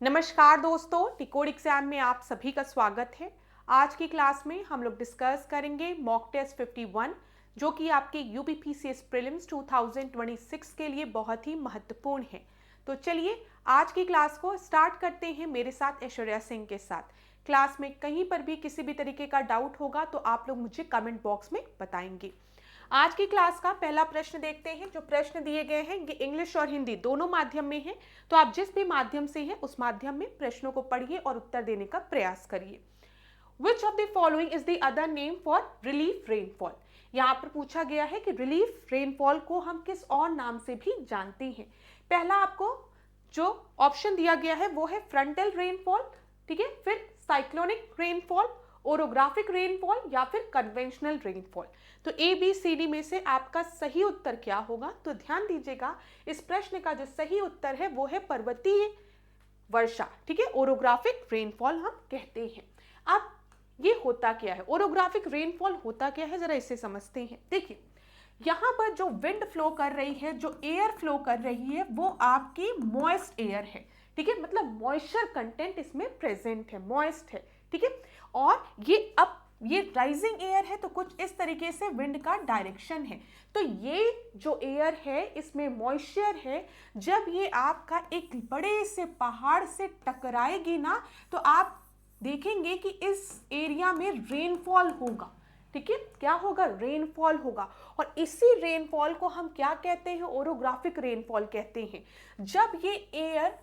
नमस्कार दोस्तों, टिकोड एग्जाम में आप सभी का स्वागत है। आज की क्लास में हम लोग डिस्कस करेंगे मॉक टेस्ट 51 जो कि आपके यूपीपीसीएस प्रीलिम्स 2026 के लिए बहुत ही महत्वपूर्ण है। तो चलिए आज की क्लास को स्टार्ट करते हैं मेरे साथ ऐश्वर्या सिंह के साथ। क्लास में कहीं पर भी किसी भी तरीके का डाउट होगा तो आप लोग मुझे कमेंट बॉक्स में बताएंगे। आज की क्लास का पहला प्रश्न देखते हैं। जो प्रश्न दिए गए हैं ये इंग्लिश और हिंदी दोनों माध्यम में है, तो आप जिस भी माध्यम से हैं उस माध्यम में प्रश्नों को पढ़िए और उत्तर देने का प्रयास करिए। Which of the following is the other name for relief rainfall? यहाँ पर पूछा गया है कि रिलीफ रेनफॉल को हम किस और नाम से भी जानते हैं। पहला आपको जो ऑप्शन दिया गया है वो है फ्रंटल रेनफॉल, ठीक है, फिर साइक्लोनिक रेनफॉल, ओरोग्राफिक रेनफॉल या फिर कन्वेंशनल रेनफॉल। तो ए बी सी डी में से आपका सही उत्तर क्या होगा? तो ध्यान दीजिएगा, इस प्रश्न का जो सही उत्तर है वो है पर्वतीय वर्षा, ठीक है, ओरोग्राफिक रेनफॉल हम कहते हैं। अब ये होता क्या है, ओरोग्राफिक रेनफॉल होता क्या है, जरा इसे समझते हैं। देखिए यहाँ पर जो विंड फ्लो कर रही है, जो एयर फ्लो कर रही है वो आपकी मॉइस्ट एयर है, ठीक है, मतलब मॉइस्चर कंटेंट इसमें प्रेजेंट है, मॉइस्ट है, ठीक है। और ये राइजिंग एयर है तो कुछ इस तरीके से विंड का डायरेक्शन है। तो ये जो एयर है इसमें मॉइस्चर है, जब ये आपका एक बड़े से पहाड़ से टकराएगी ना तो आप देखेंगे कि इस एरिया में रेनफॉल होगा, ठीक है, क्या होगा, रेनफॉल होगा। और इसी रेनफॉल को हम क्या कहते हैं, ओरोग्राफिक रेनफॉल कहते हैं। जब ये एयर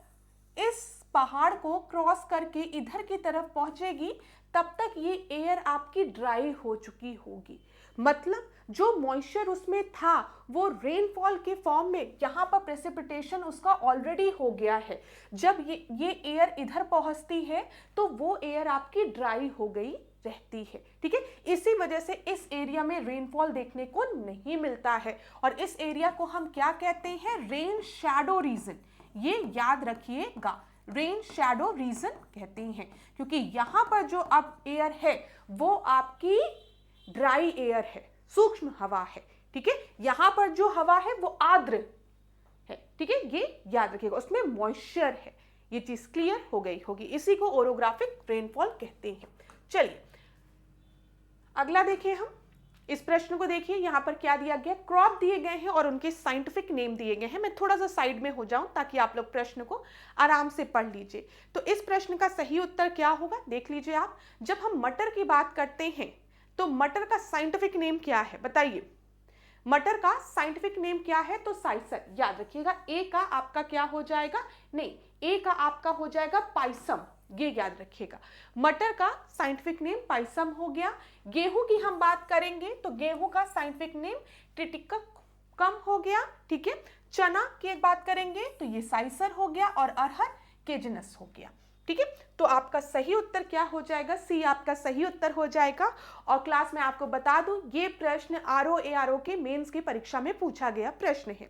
इस पहाड़ को क्रॉस करके इधर की तरफ पहुंचेगी तब तक ये एयर आपकी ड्राई हो चुकी होगी, मतलब जो मॉइस्चर उसमें था वो रेनफॉल के फॉर्म में यहाँ पर प्रेसिपिटेशन उसका ऑलरेडी हो गया है। जब ये एयर इधर पहुंचती है तो वो एयर आपकी ड्राई हो गई रहती है, ठीक है। इसी वजह से इस एरिया में रेनफॉल देखने को नहीं मिलता है और इस एरिया को हम क्या कहते हैं, रेन शैडो रीजन। ये याद रखिएगा, रेन शैडो रीजन कहते हैं, क्योंकि यहां पर जो अब एयर है वो आपकी ड्राई एयर है, सूक्ष्म हवा है, ठीक है। यहां पर जो हवा है वो आर्द्र है, ठीक है, ये याद रखिएगा, उसमें मॉइस्चर है। ये चीज क्लियर हो गई होगी, इसी को ओरोग्राफिक रेनफॉल कहते हैं। चलिए अगला देखिए, हम इस प्रश्न को देखिए। यहाँ पर क्या दिया गया, क्रॉप दिए गए हैं और उनके साइंटिफिक नेम दिए गए हैं। मैं थोड़ा सा साइड में हो जाऊं ताकि आप लोग प्रश्न को आराम से पढ़ लीजिए। तो इस प्रश्न का सही उत्तर क्या होगा, देख लीजिए आप। जब हम मटर की बात करते हैं तो मटर का साइंटिफिक नेम क्या है, बताइए। मटर का साइंटिफिक नेम क्या है, तो साइसर, याद रखिएगा। ए का आपका क्या हो जाएगा, नहीं, ए का आपका हो जाएगा पाइसम, ये याद रखिएगा। मटर का साइंटिफिक नेम पाइसम हो गया। गेहूं की हम बात करेंगे तो गेहूं का साइंटिफिक नेम ट्रिटिकम हो गया, ठीक है। चना की एक बात करेंगे तो ये साइसर हो गया और अरहर केजनस हो गया, ठीक है। तो आपका सही उत्तर क्या हो जाएगा, सी आपका सही उत्तर हो जाएगा। और क्लास में आपको बता दूं ये प्रश्न आरओ के मेंस की परीक्षा में पूछा गया प्रश्न है।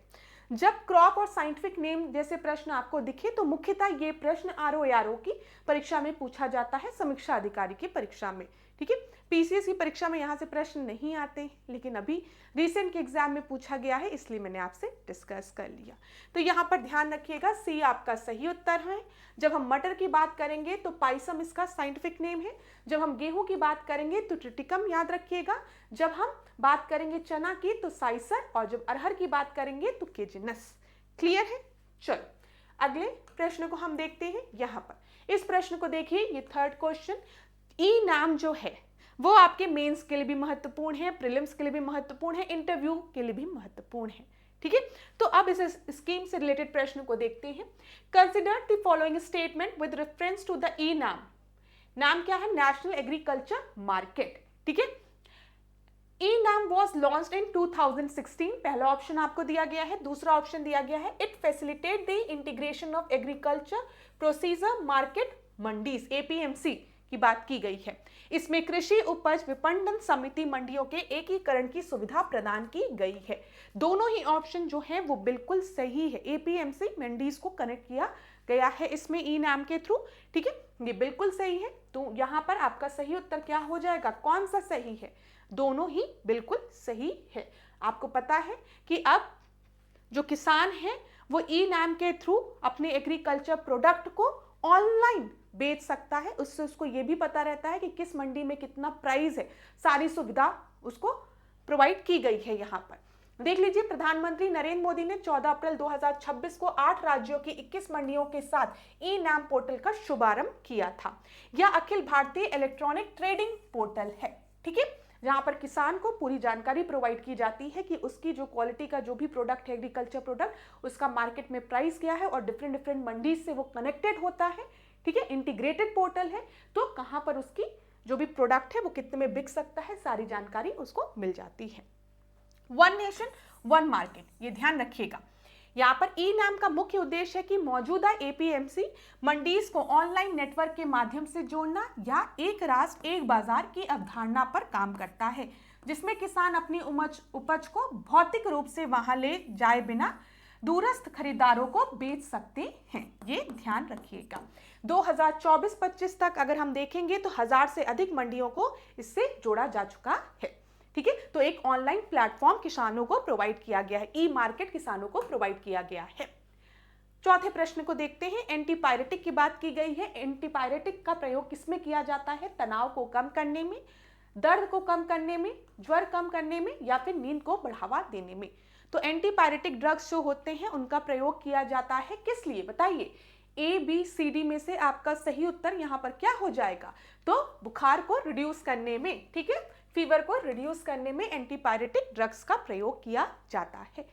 जब क्रॉप और साइंटिफिक नेम जैसे प्रश्न आपको दिखे तो मुख्यतः ये प्रश्न आरओ की परीक्षा में पूछा जाता है, समीक्षा अधिकारी की परीक्षा में, ठीक है। पीसीएस की परीक्षा में यहाँ से प्रश्न नहीं आते, लेकिन अभी रिसेंट के एग्जाम में पूछा गया है इसलिए मैंने आपसे डिस्कस कर लिया। तो यहाँ पर ध्यान रखिएगा, सी आपका सही उत्तर है। जब हम मटर की बात करेंगे तो पाइसम इसका साइंटिफिक नेम है। जब हम गेहूं की बात करेंगे तो ट्रिटिकम याद रखिएगा। जब हम बात करेंगे चना की तो साइसर, और जब अरहर की बात करेंगे तो केजिनस। क्लियर है? चलो अगले प्रश्न को हम देखते हैं। यहाँ पर इस प्रश्न को देखिए, ये थर्ड क्वेश्चन। ई नाम जो है वो आपके मेंस के लिए भी महत्वपूर्ण है, प्रीलिम्स के लिए भी महत्वपूर्ण है, इंटरव्यू के लिए भी महत्वपूर्ण है, ठीक है। तो अब इस स्कीम से रिलेटेड प्रश्न को देखते हैं। Consider the following statement with reference to the e NAM. नाम क्या है, नेशनल एग्रीकल्चर मार्केट, ठीक है। ई नाम वॉज लॉन्च्ड इन 2016, पहला ऑप्शन आपको दिया गया है। दूसरा ऑप्शन दिया गया है it facilitate the integration of agriculture procedure market mandis, APMC की बात की गई है। इसमें कृषि उपज विपणन समिति मंडियों के एकीकरण की सुविधा प्रदान की गई है। दोनों ही ऑप्शन जो है वो बिल्कुल सही है। एपीएमसी मंडीज को कनेक्ट किया गया है इसमें ई नाम के थ्रू, ठीक है, ये बिल्कुल सही है। तो यहाँ पर आपका सही उत्तर क्या हो जाएगा, कौन सा सही है, दोनों ही बिल्कुल सही है। आपको पता है कि अब जो किसान है वो ई नाम के थ्रू अपने एग्रीकल्चर प्रोडक्ट को ऑनलाइन बेच सकता है, उससे उसको ये भी पता रहता है कि किस मंडी में कितना प्राइस है, सारी सुविधा उसको प्रोवाइड की गई है। यहाँ पर देख लीजिए, प्रधानमंत्री नरेंद्र मोदी ने 14 अप्रैल 2026 को 8 राज्यों की 21 मंडियों के साथ ई नाम पोर्टल का शुभारंभ किया था। यह Akhil Bharatiya electronic trading portal है, ठीक है, जहां पर किसान को पूरी जानकारी प्रोवाइड की जाती है कि उसकी जो क्वालिटी का जो भी प्रोडक्ट है, एग्रीकल्चर प्रोडक्ट, उसका मार्केट में प्राइस क्या है और डिफरेंट डिफरेंट मंडी से वो कनेक्टेड होता है, ठीक है, इंटीग्रेटेड पोर्टल है, तो कहां पर उसकी जो भी प्रोडक्ट है वो कितने में बिक सकता है, सारी जानकारी उसको मिल जाती है। वन नेशन वन मार्केट, ये ध्यान रखिएगा। यहाँ पर ई नाम का मुख्य उद्देश्य है कि मौजूदा एपीएमसी मंडीज को ऑनलाइन नेटवर्क के माध्यम से जोड़ना या एक राष्ट्र एक बाजार की अवधारणा पर काम करता है, जिसमें किसान अपनी उपज को भौतिक रूप से वहां ले जाए बिना दूरस्थ खरीदारों को बेच सकते हैं। ये ध्यान रखिएगा। 2024-25 तक अगर हम देखेंगे तो 1000 से अधिक मंडियों को इससे जोड़ा जा चुका है, ठीक है। तो एक ऑनलाइन प्लेटफॉर्म किसानों को प्रोवाइड किया गया है, ई मार्केट किसानों को प्रोवाइड किया गया है। चौथे प्रश्न को देखते हैं। एंटीपायरेटिक की बात की गई है। एंटीपायरेटिक का प्रयोग किसमें किया जाता है? तनाव को कम करने में, दर्द को कम करने में, ज्वर कम करने में या फिर नींद को बढ़ावा देने में। तो एंटीपायरेटिक ड्रग्स जो होते हैं उनका प्रयोग किया जाता है किस लिए, बताइए। ए बी सी डी में से आपका सही उत्तर यहाँ पर क्या हो जाएगा? तो बुखार को रिड्यूस करने में, ठीक है, फीवर को रिड्यूस करने में एंटीपायरेटिक ड्रग्स का प्रयोग किया जाता है।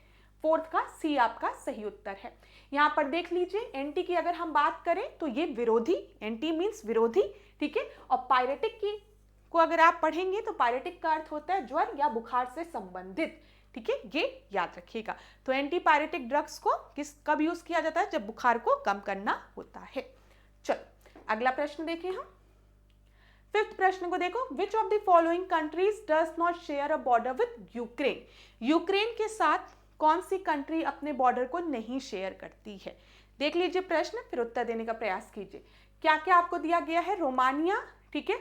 फोर्थ का सी आपका सही उत्तर है। यहाँ पर देख लीजिए, एंटी की अगर हम बात करें तो ये विरोधी, एंटी मीन्स विरोधी, ठीक है, और पायरेटिक की को अगर आप पढ़ेंगे तो पायरेटिक का अर्थ होता है ज्वर या बुखार से संबंधित, ठीक है, ये याद रखिएगा। तो एंटीपायरेटिक ड्रग्स को कब यूज किया जाता है? जब बुखार को कम करना होता है। चलो अगला प्रश्न देखें हम। फिफ्थ प्रश्न को देखो। विच of the following countries does not share a border with Ukraine? Ukraine के साथ कौन सी कंट्री अपने बॉर्डर को नहीं शेयर करती है? देख लीजिए प्रश्न, फिर उत्तर देने का प्रयास कीजिए। क्या क्या आपको दिया गया है? रोमानिया, ठीक है,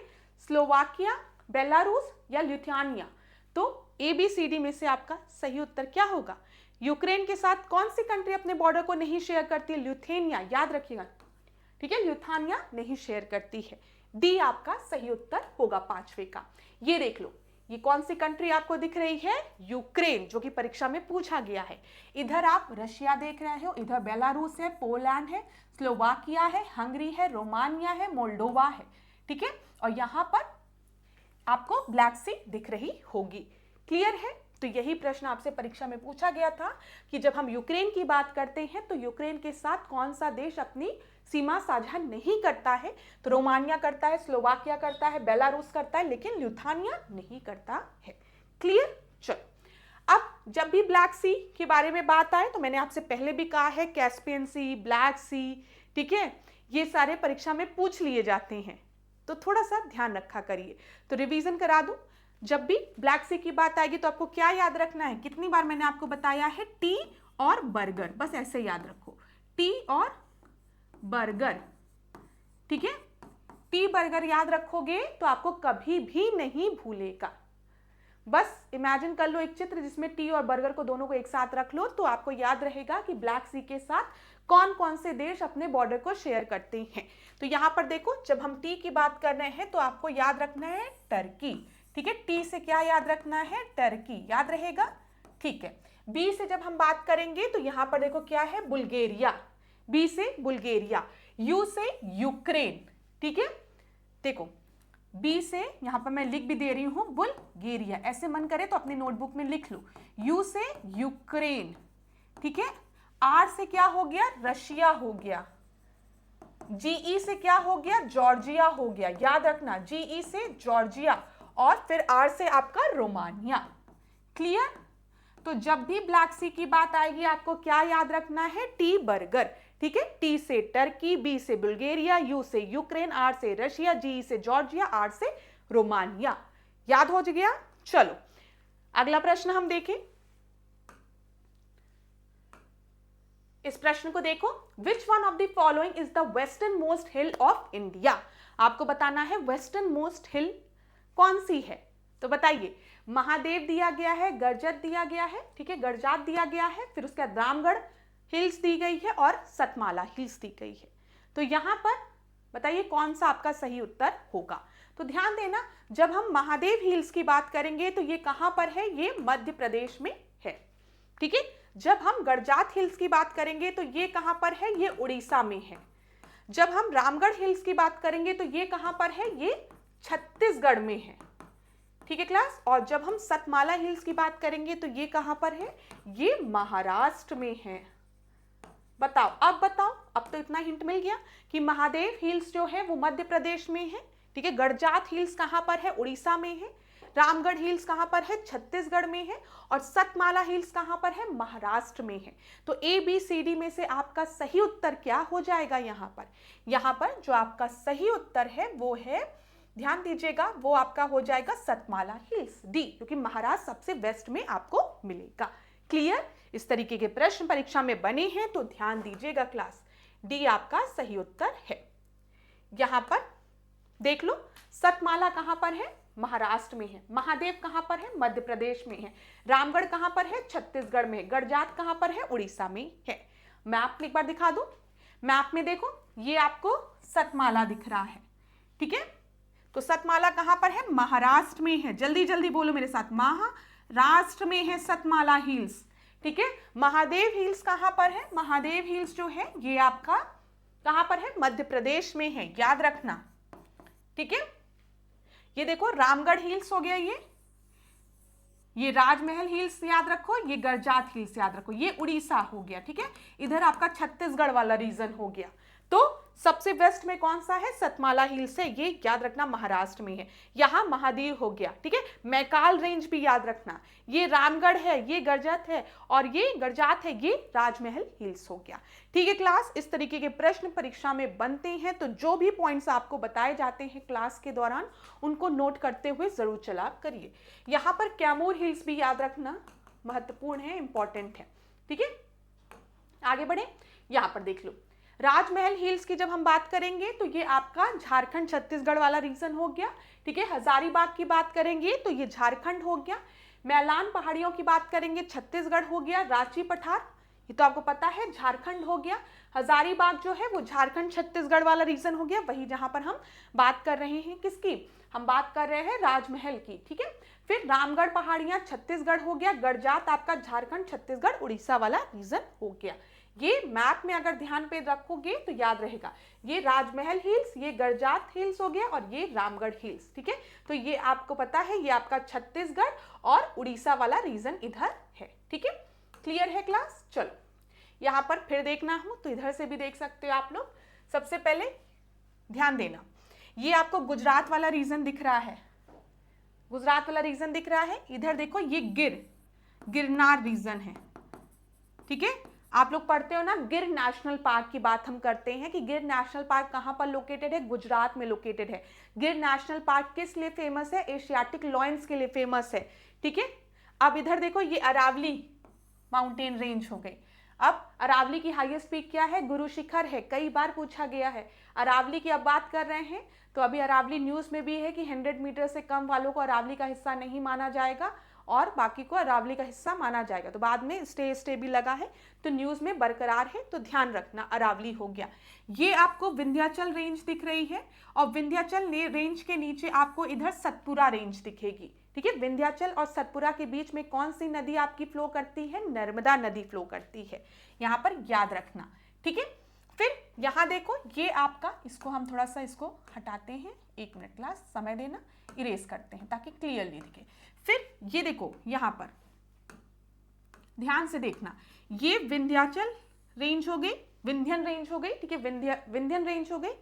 स्लोवाकिया, बेलारूस या लिथुआनिया। तो ए बी सी डी में से आपका सही उत्तर क्या होगा? यूक्रेन के साथ कौन सी कंट्री अपने बॉर्डर को नहीं शेयर करती है? लिथुआनिया, याद रखिएगा, ठीक है, लिथुआनिया नहीं शेयर करती है। डी आपका सही उत्तर होगा पांचवे का। ये देख लो, ये कौन सी कंट्री आपको दिख रही है? यूक्रेन, जो कि परीक्षा में पूछा गया है। इधर आप रशिया देख रहे हो, इधर बेलारूस है, पोलैंड है, स्लोवाकिया है, हंगरी है, रोमानिया है, मोल्डोवा है, ठीक है, और यहां पर आपको ब्लैक सी दिख रही होगी। क्लियर है? तो यही प्रश्न आपसे परीक्षा में पूछा गया था कि जब हम यूक्रेन की बात करते हैं तो यूक्रेन के साथ कौन सा देश अपनी सीमा साझा नहीं करता है? तो रोमानिया करता है, स्लोवाकिया करता है, बेलारूस करता है, लेकिन लिथुआनिया नहीं करता है। क्लियर? चलो, अब जब भी ब्लैक सी के बारे में बात आए तो मैंने आपसे पहले भी कहा है, कैस्पियन सी, ब्लैक सी, ठीक है, ये सारे परीक्षा में पूछ लिए जाते हैं, तो थोड़ा सा ध्यान रखा करिए। तो रिवीजन करा दूं, जब भी ब्लैक सी की बात आएगी तो आपको क्या याद रखना है? कितनी बार मैंने आपको बताया है? टी और बर्गर, बस ऐसे याद रखो, टी और बर्गर, ठीक है, टी बर्गर याद रखोगे तो आपको कभी भी नहीं भूलेगा। बस इमेजिन कर लो एक चित्र जिसमें टी और बर्गर को दोनों को एक साथ रख लो, तो आपको याद रहेगा कि ब्लैक सी के साथ कौन कौन से देश अपने बॉर्डर को शेयर करते हैं। तो यहां पर देखो, जब हम टी की बात कर रहे हैं तो आपको याद रखना है टर्की, ठीक है, टी से क्या याद रखना है? टर्की, याद रहेगा, ठीक है। बी से जब हम बात करेंगे तो यहां पर देखो क्या है? बुल्गारिया, बी से बुल्गारिया, यू से यूक्रेन, ठीक है, देखो बी से यहां पर मैं लिख भी दे रही हूं बुल्गारिया, ऐसे मन करे तो अपनी नोटबुक में लिख लो। यू से यूक्रेन, ठीक है, आर से क्या हो गया? रशिया हो गया, जीई से क्या हो गया? जॉर्जिया हो गया, याद रखना, जीई से जॉर्जिया, और फिर आर से आपका रोमानिया। क्लियर? तो जब भी ब्लैक सी की बात आएगी आपको क्या याद रखना है? टी बर्गर, ठीक है, टी से टर्की, बी से बुल्गारिया, यू से यूक्रेन, आर से रशिया, जी से जॉर्जिया, आर से रोमानिया। याद हो गया? चलो अगला प्रश्न हम देखें। इस प्रश्न को देखो, विच one of the following is the western most hill of India? आपको बताना है वेस्टर्न मोस्ट हिल कौन सी है। तो बताइए, महादेव दिया गया है, गरजत दिया गया है, ठीक है, गरजात दिया गया है, फिर उसके बाद रामगढ़ हिल्स दी गई है और सतमाला हिल्स दी गई है। तो यहां पर बताइए कौन सा आपका सही उत्तर होगा। तो ध्यान देना, जब हम महादेव हिल्स की बात करेंगे तो ये कहां पर है, ये मध्य प्रदेश में है। ठीक है, जब हम गड़जात हिल्स की बात करेंगे तो ये कहां पर है, ये उड़ीसा में है। जब हम रामगढ़ हिल्स की बात करेंगे तो ये कहां पर है, ये छत्तीसगढ़ में है। ठीक है क्लास, और जब हम सतमाला हिल्स की बात करेंगे तो ये कहां पर है, ये महाराष्ट्र में है। बताओ, अब बताओ, अब तो इतना हिंट मिल गया कि महादेव हिल्स जो है वो मध्य प्रदेश में है। ठीक है, गड़जात हिल्स कहां पर है, उड़ीसा में है। रामगढ़ हिल्स कहां पर है, छत्तीसगढ़ में है। और सतमाला हिल्स कहां पर है, महाराष्ट्र में है। तो ABCD में से आपका सही उत्तर क्या हो जाएगा यहां पर, यहां पर जो आपका सही उत्तर है वो है, ध्यान दीजिएगा, वो आपका हो जाएगा सतमाला हिल्स, डी, क्योंकि महाराष्ट्र सबसे वेस्ट में आपको मिलेगा। क्लियर, इस तरीके के प्रश्न परीक्षा में बने हैं तो ध्यान दीजिएगा क्लास, डी आपका सही उत्तर है। यहां पर देख लो, सतमाला कहां पर है, महाराष्ट्र में है। महादेव कहां पर है, मध्य प्रदेश में है। रामगढ़ कहां पर है, छत्तीसगढ़ में है। गड़जात कहां पर है, उड़ीसा में है। मैप एक बार दिखा दूं, मैप में देखो ये आपको सतमाला दिख रहा है। ठीक है, तो सतमाला कहां पर है, महाराष्ट्र में है। जल्दी जल्दी बोलो मेरे साथ, महाराष्ट्र में है सतमाला हिल्स। ठीक है, महादेव हिल्स कहां पर है, महादेव हिल्स जो है ये आपका कहां पर है, मध्य प्रदेश में है, याद रखना। ठीक है, ये देखो रामगढ़ हिल्स हो गया, ये राजमहल हिल्स याद रखो, ये गड़जात हिल्स याद रखो, ये उड़ीसा हो गया। ठीक है, इधर आपका छत्तीसगढ़ वाला रीजन हो गया। तो सबसे वेस्ट में कौन सा है, सतमाला हिल्स है, ये याद रखना महाराष्ट्र में है। यहां महादेव हो गया। ठीक है, मैकाल रेंज भी याद रखना, ये रामगढ़ है, ये गड़जात है, और ये गड़जात है, ये राजमहल हिल्स हो गया। ठीक है क्लास, इस तरीके के प्रश्न परीक्षा में बनते हैं, तो जो भी पॉइंट्स आपको बताए जाते हैं क्लास के दौरान उनको नोट करते हुए जरूर चला करिए। यहां पर कैमूर हिल्स भी याद रखना, महत्वपूर्ण है, इंपॉर्टेंट है। ठीक है, आगे बढ़े, यहां पर देख लो, राजमहल हिल्स की जब हम बात करेंगे तो ये आपका झारखंड छत्तीसगढ़ वाला रीजन हो गया। ठीक है, हजारीबाग की बात करेंगे तो ये झारखंड हो गया। मैलान पहाड़ियों की बात करेंगे, छत्तीसगढ़ हो गया। रांची पठार, ये तो आपको पता है, झारखंड हो गया। हजारीबाग जो है वो झारखंड छत्तीसगढ़ वाला रीजन हो गया, वही जहां पर हम बात कर रहे हैं किसकी, हम बात कर रहे हैं राजमहल की। ठीक है, फिर रामगढ़ पहाड़ियां छत्तीसगढ़ हो गया। गड़जात आपका झारखंड छत्तीसगढ़ उड़ीसा वाला रीजन हो गया। ये मैप में अगर ध्यान पे रखोगे तो याद रहेगा, ये राजमहल हिल्स, ये गड़जात हिल्स हो गया, और ये रामगढ़ हिल्स। ठीक है, तो ये आपको पता है, ये आपका छत्तीसगढ़ और उड़ीसा वाला रीजन इधर है। ठीक है, क्लियर है क्लास। चलो यहां पर फिर देखना हो तो इधर से भी देख सकते हो आप लोग। सबसे पहले ध्यान देना, ये आपको गुजरात वाला रीजन दिख रहा है, गुजरात वाला रीजन दिख रहा है। इधर देखो, ये गिरनार रीजन है। ठीक है, आप लोग पढ़ते हो ना, गिर नेशनल पार्क की बात हम करते हैं कि गिर नेशनल पार्क कहां पर लोकेटेड है, गुजरात में लोकेटेड है। गिर नेशनल पार्क किस लिए फेमस है, एशियाटिक लॉयंस के लिए फेमस है। ठीक है, अब इधर देखो, ये अरावली माउंटेन रेंज हो गई। अब अरावली की हाईएस्ट पीक क्या है, गुरु शिखर है, कई बार पूछा गया है। अरावली की अब बात कर रहे हैं तो अभी अरावली न्यूज में भी है कि 100 मीटर से कम वालों को अरावली का हिस्सा नहीं माना जाएगा और बाकी को अरावली का हिस्सा माना जाएगा। तो बाद में स्टे भी लगा है, तो न्यूज में बरकरार है, तो ध्यान रखना। अरावली हो गया। ये आपको विंध्याचल रेंज दिख रही है, और विंध्याचल रेंज के नीचे आपको इधर सतपुरा रेंज दिखेगी। ठीक है, विंध्याचल और सतपुरा के बीच में कौन सी नदी आपकी फ्लो करती है, नर्मदा नदी फ्लो करती है, यहां पर याद रखना। ठीक है, फिर यहां देखो, ये आपका, इसको हम थोड़ा सा इसको हटाते हैं, 1 मिनट क्लास, समय देना, इरेज करते हैं ताकि क्लियरली दिखे। फिर ये देखो, यहां पर ध्यान से देखना, ये विंध्याचल रेंज हो गई, विंध्यन रेंज हो गई। ठीक है, विंध्यन रेंज हो गई,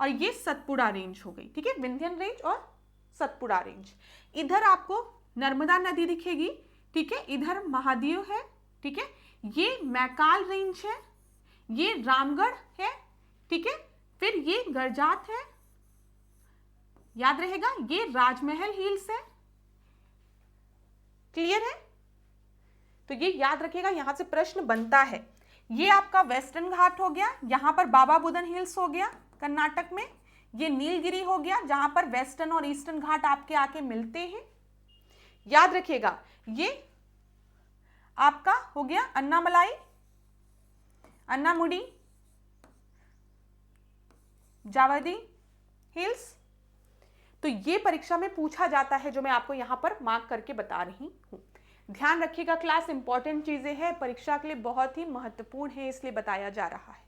और ये सतपुड़ा रेंज हो गई। ठीक है, विंध्यन रेंज और सतपुड़ा रेंज। इधर आपको नर्मदा नदी दिखेगी। ठीक है, इधर महादेव है। ठीक है, ये मैकाल रेंज है, ये रामगढ़ है। ठीक है, फिर ये गड़जात है, याद रहेगा, ये राजमहल हिल्स है। क्लियर है, तो ये याद रखिएगा, यहां से प्रश्न बनता है। ये आपका वेस्टर्न घाट हो गया, यहां पर बाबा बुदन हिल्स हो गया कर्नाटक में। ये नीलगिरी हो गया, जहां पर वेस्टर्न और ईस्टर्न घाट आपके आके मिलते हैं, याद रखिएगा। ये आपका हो गया अन्नामलाई, अन्नामुडी, जावदी हिल्स। तो ये परीक्षा में पूछा जाता है, जो मैं आपको यहाँ पर मार्क करके बता रही हूँ। ध्यान रखिएगा क्लास, इंपॉर्टेंट चीजें हैं, परीक्षा के लिए बहुत ही महत्वपूर्ण है, इसलिए बताया जा रहा है।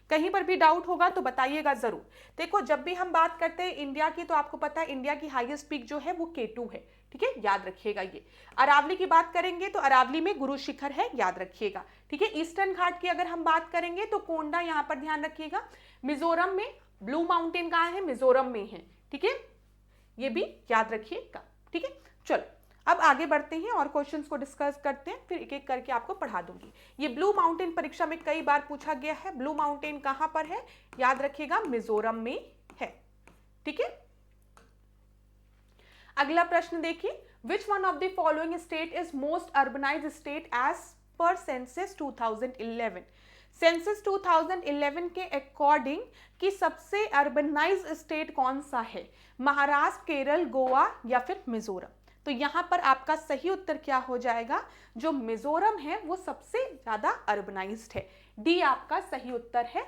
कहीं पर भी डाउट होगा तो बताइएगा जरूर। देखो, जब भी हम बात करते हैं इंडिया की, तो आपको पता है इंडिया की हाईएस्ट पीक जो है वो K2 है, ठीक है, याद रखिएगा ये। अरावली की बात करेंगे तो अरावली में गुरु शिखर है, याद रखिएगा, ठीक है। ईस्टर्न घाट की अगर हम बात करेंगे तो कोंडा, यहाँ पर ध्यान रखिएगा। मिजोरम में ब्लू माउंटेन कहाँ है, मिजोरम में है, ठीक है, ये भी याद रखिएगा, ठीक है। चलो अब आगे बढ़ते हैं और क्वेश्चंस को डिस्कस करते हैं, फिर एक एक करके आपको पढ़ा दूंगी। ये ब्लू माउंटेन परीक्षा में कई बार पूछा गया है। ब्लू माउंटेन कहां पर है, याद रखिएगा, मिजोरम में है, ठीक है। अगला प्रश्न देखिए, which one of the following state is most urbanised state as per census 2011। Census 2011 के अकॉर्डिंग कि सबसे अर्बनाइज्ड स्टेट कौन सा है, महाराष्ट्र, केरल, गोवा या फिर मिजोरम। तो यहां पर आपका सही उत्तर क्या हो जाएगा, जो मिजोरम है वो सबसे ज्यादा अर्बनाइज्ड है। डी आपका सही उत्तर है।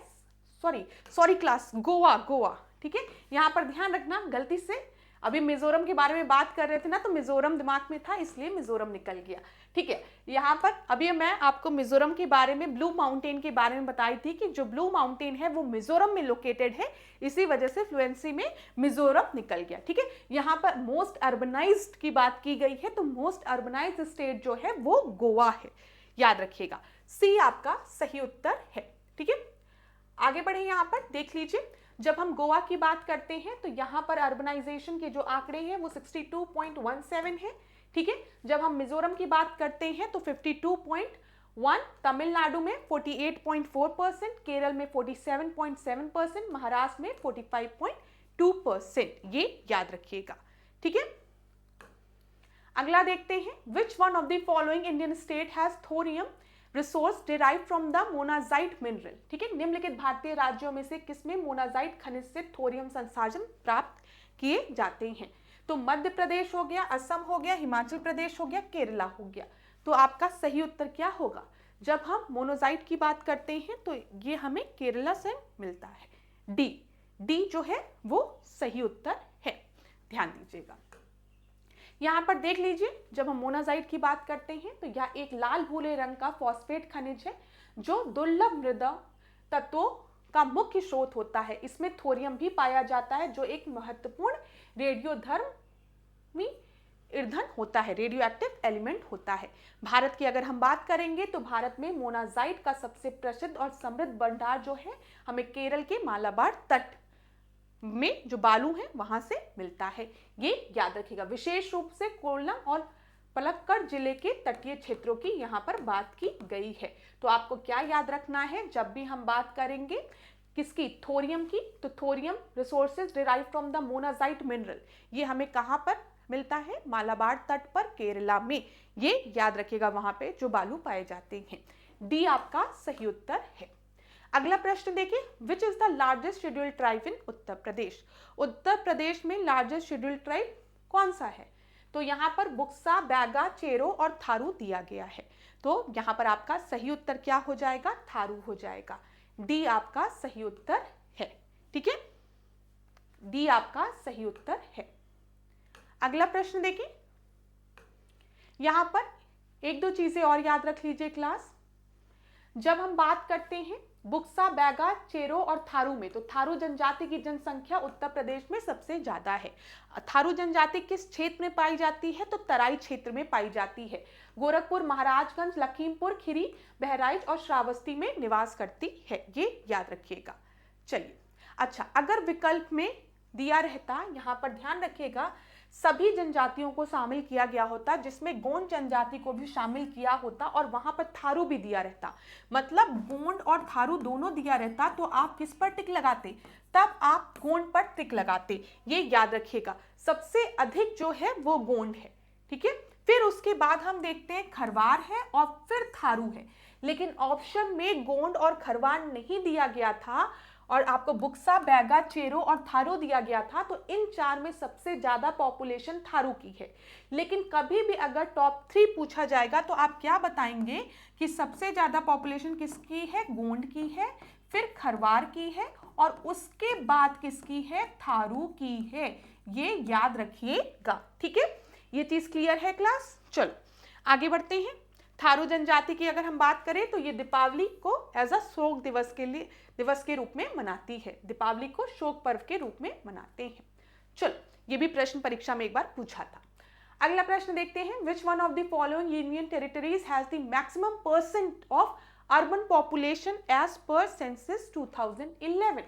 सॉरी क्लास, गोवा, ठीक है। यहां पर ध्यान रखना, गलती से अभी मिजोरम के बारे में बात कर रहे थे ना, तो मिजोरम दिमाग में था, इसलिए मिजोरम निकल गया, ठीक है। यहाँ पर अभी मैं आपको मिजोरम के बारे में, ब्लू माउंटेन के बारे में बताई थी कि जो ब्लू माउंटेन है वो मिजोरम में लोकेटेड है, इसी वजह से फ्लुएंसी में मिजोरम निकल गया, ठीक है। यहाँ पर मोस्ट अर्बनाइज्ड की बात की गई है, तो मोस्ट अर्बनाइज्ड स्टेट जो है वो गोवा है, याद रखिएगा। सी आपका सही उत्तर है, ठीक है। आगे बढ़े, यहाँ पर देख लीजिए, जब हम गोवा की बात करते हैं तो यहाँ पर अर्बनाइजेशन के जो आंकड़े हैं वो 62.17 है, ठीक है। जब हम मिजोरम की बात करते हैं तो 52.1, तमिलनाडु में 48.4%, केरल में 47.7%, महाराष्ट्र में 45.2%, ये याद रखिएगा, ठीक है। अगला देखते हैं, which one of the following Indian state has thorium resource derive from the monazite mineral, ठीक है। निम्नलिखित भारतीय राज्यों में से किसमें मोनाजाइट खनिज से थोरियम संसाधन प्राप्त किए जाते हैं। तो मध्य प्रदेश हो गया, असम हो गया, हिमाचल प्रदेश हो गया, केरला हो गया। तो आपका सही उत्तर क्या होगा, जब हम मोनाजाइट की बात करते हैं तो ये हमें केरला से मिलता है। डी जो है वो सही उत्तर है, ध्यान दीजिएगा। यहाँ पर देख लीजिए, जब हम मोनाजाइट की बात करते हैं तो यह एक लाल भूरे रंग का फॉस्फेट खनिज है जो दुर्लभ मृदा तत्वों का मुख्य स्रोत होता है। इसमें थोरियम भी पाया जाता है जो एक महत्वपूर्ण रेडियोधर्मी ईंधन होता है, रेडियो एक्टिव एलिमेंट होता है। भारत की अगर हम बात करेंगे तो भारत में मोनाजाइट का सबसे प्रसिद्ध और समृद्ध भंडार जो है हमें केरल के मालाबार तट में जो बालू है वहां से मिलता है, ये याद रखिएगा। विशेष रूप से कोल्लम और पलक्कड़ जिले के तटीय क्षेत्रों की यहाँ पर बात की गई है। तो आपको क्या याद रखना है, जब भी हम बात करेंगे किसकी, थोरियम की, तो thorium resources derive from the monazite mineral, ये हमें कहाँ पर मिलता है, मालाबार तट पर, केरला में, ये याद रखिएगा, वहां पे जो बालू पाए जाते हैं। डी आपका सही उत्तर है। अगला प्रश्न देखिए, which is the largest scheduled tribe in Uttar Pradesh. Uttar Pradesh में लार्जेस्ट शेड्यूल्ड ट्राइब कौन सा है, तो यहाँ पर बुक्सा, बैगा, चेरो और थारू दिया गया है। तो यहाँ पर आपका सही उत्तर क्या हो जाएगा, थारू हो जाएगा। डी आपका सही उत्तर है, ठीक है, डी आपका सही उत्तर है। अगला प्रश्न देखिए, यहाँ पर एक दो चीजें और याद रख लीजिए क्लास। जब हम बात करते हैं बुक्सा, बैगा, चेरो और थारू में, तो थारू जनजाति की जनसंख्या उत्तर प्रदेश में सबसे ज्यादा है। थारू जनजाति किस क्षेत्र में पाई जाती है, तो तराई क्षेत्र में पाई जाती है। गोरखपुर, महाराजगंज, लखीमपुर खीरी, बहराइच और श्रावस्ती में निवास करती है, ये याद रखिएगा। चलिए, अच्छा, अगर विकल्प में दिया रहता, यहाँ पर ध्यान रखिएगा, सभी जनजातियों को शामिल किया गया होता, जिसमें गोंड जनजाति को भी शामिल किया होता और वहां पर थारू भी दिया रहता, मतलब गोंड और थारू दोनों दिया रहता, तो आप किस पर टिक लगाते, तब आप गोंड पर टिक लगाते, ये याद रखिएगा। सबसे अधिक जो है वो गोंड है, ठीक है। फिर उसके बाद हम देखते हैं खरवार है और फिर थारू है, लेकिन ऑप्शन में गोंड और खरवार नहीं दिया गया था और आपको बुक्सा, बैगा, चेरो और थारू दिया गया था। तो इन चार में सबसे ज्यादा पॉपुलेशन थारू की है। लेकिन कभी भी अगर टॉप 3 पूछा जाएगा तो आप क्या बताएंगे कि सबसे ज्यादा पॉपुलेशन किसकी है, गोंड की है, फिर खरवार की है और उसके बाद किसकी है, थारू की है। ये याद रखिएगा, ठीक है। ये चीज क्लियर है क्लास। चलो आगे बढ़ते हैं। थारू जनजाति की अगर हम बात करें तो ये दीपावली को एज अ शोक दिवस के रूप में मनाती है। दीपावली को शोक पर्व के रूप में मनाते हैं। चलो ये भी प्रश्न परीक्षा में एक बार पूछा था। अगला प्रश्न देखते हैं, which one of the following union territories has the maximum percent of urban population as per census 2011।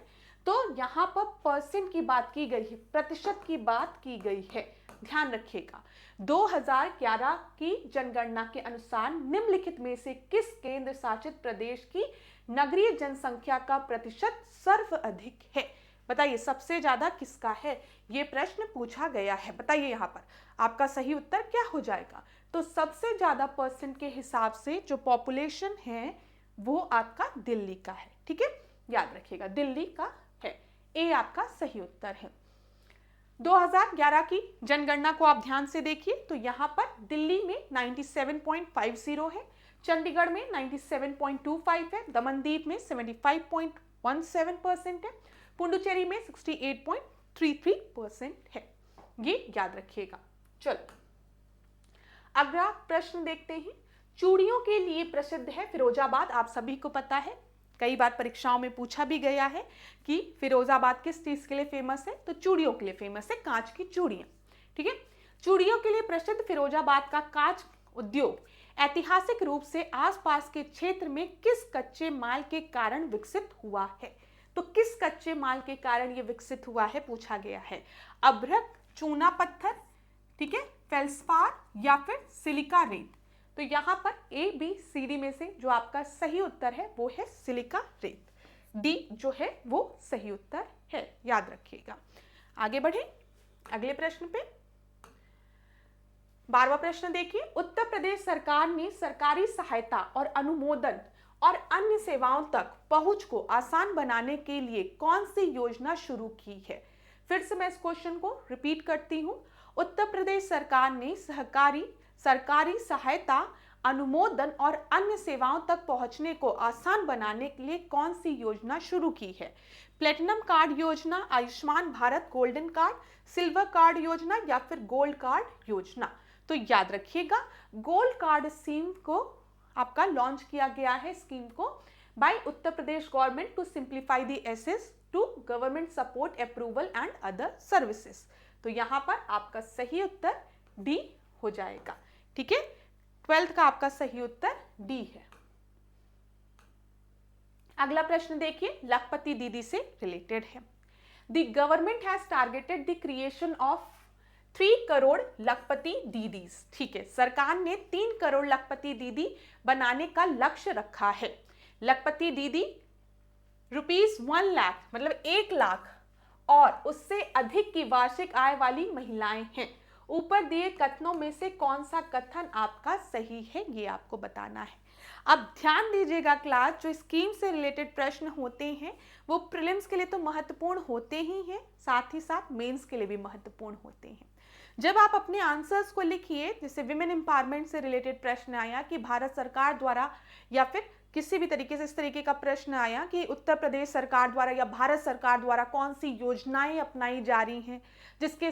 तो यहाँ पर परसेंट की बात की गई है, प्रतिशत की बात की गई है, ध्यान रखिएगा। 2011 की जनगणना के अनुसार निम्नलिखित में से किस केंद्र शासित प्रदेश की नगरीय जनसंख्या का प्रतिशत सर्वाधिक है? बताइए सबसे ज्यादा किसका है, ये प्रश्न पूछा गया है। बताइए यहाँ पर आपका सही उत्तर क्या हो जाएगा। तो सबसे ज्यादा परसेंट के हिसाब से जो पॉपुलेशन है वो आपका दिल्ली का है, ठीक है, याद रखिएगा दिल्ली का है। ए आपका सही उत्तर है। 2011 की जनगणना को आप ध्यान से देखिए तो यहाँ पर दिल्ली में 97.50 है, चंडीगढ़ में 97.25 है, दमनदीप में 75.17% है, पुडुचेरी में 68.33% है। ये याद रखिएगा। चलो अगला प्रश्न देखते हैं। चूड़ियों के लिए प्रसिद्ध है फिरोजाबाद, आप सभी को पता है, कई बार परीक्षाओं में पूछा भी गया है कि फिरोजाबाद किस चीज के लिए फेमस है, तो चूड़ियों के लिए फेमस है, कांच की चूड़ियां, ठीक है। चूड़ियों के लिए प्रसिद्ध फिरोजाबाद का कांच उद्योग ऐतिहासिक रूप से आसपास के क्षेत्र में किस कच्चे माल के कारण विकसित हुआ है? तो किस कच्चे माल के कारण यह विकसित हुआ है पूछा गया है। अभ्रक, चूना पत्थर, ठीक है, फेल्सपार या फिर सिलिका रेत। तो यहाँ पर ए बी सी डी में से जो आपका सही उत्तर है वो है सिलिका रेत। डी जो है वो सही उत्तर है, याद रखिएगा। आगे बढ़े अगले प्रश्न पे। 12वां प्रश्न देखिए, उत्तर प्रदेश सरकार ने सरकारी सहायता और अनुमोदन और अन्य सेवाओं तक पहुंच को आसान बनाने के लिए कौन सी योजना शुरू की है? फिर से मैं इस क्वेश्चन को रिपीट करती हूं। उत्तर प्रदेश सरकार ने सरकारी सहायता, अनुमोदन और अन्य सेवाओं तक पहुंचने को आसान बनाने के लिए कौन सी योजना शुरू की है? प्लेटिनम कार्ड योजना, Ayushman Bharat golden card, silver card योजना या फिर गोल्ड कार्ड योजना। तो याद रखिएगा गोल्ड कार्ड स्कीम को आपका लॉन्च किया गया है, स्कीम को by Uttar Pradesh government to simplify the access to government support approval and other services. तो यहां पर आपका सही उत्तर डी हो जाएगा, ठीक है। 12th का आपका सही उत्तर डी है। अगला प्रश्न देखिए, लखपति दीदी से रिलेटेड है। The government has targeted the creation of 3 crore लखपति दीदीज। ठीक है, सरकार ने 3 करोड़ लखपति दीदी बनाने का लक्ष्य रखा है। लखपति दीदी ₹1 लाख मतलब 1 लाख और उससे अधिक की वार्षिक आय वाली महिलाएं हैं। ऊपर दिए कथनों में से कौन सा कथन आपका सही है, ये आपको बताना है। अब ध्यान दीजिएगा क्लास, जो स्कीम से रिलेटेड प्रश्न होते हैं वो प्रीलिम्स के लिए तो महत्वपूर्ण होते ही हैं, साथ ही साथ मेंस के लिए भी महत्वपूर्ण होते हैं। जब आप अपने आंसर्स को लिखिए, जैसे विमेन एम्पावरमेंट से रिलेटेड प्रश्न आया कि भारत सरकार द्वारा, या फिर किसी भी तरीके से इस तरीके का प्रश्न आया कि उत्तर प्रदेश सरकार द्वारा या भारत सरकार द्वारा कौन सी योजनाएं अपनाई जा रही हैं जिसके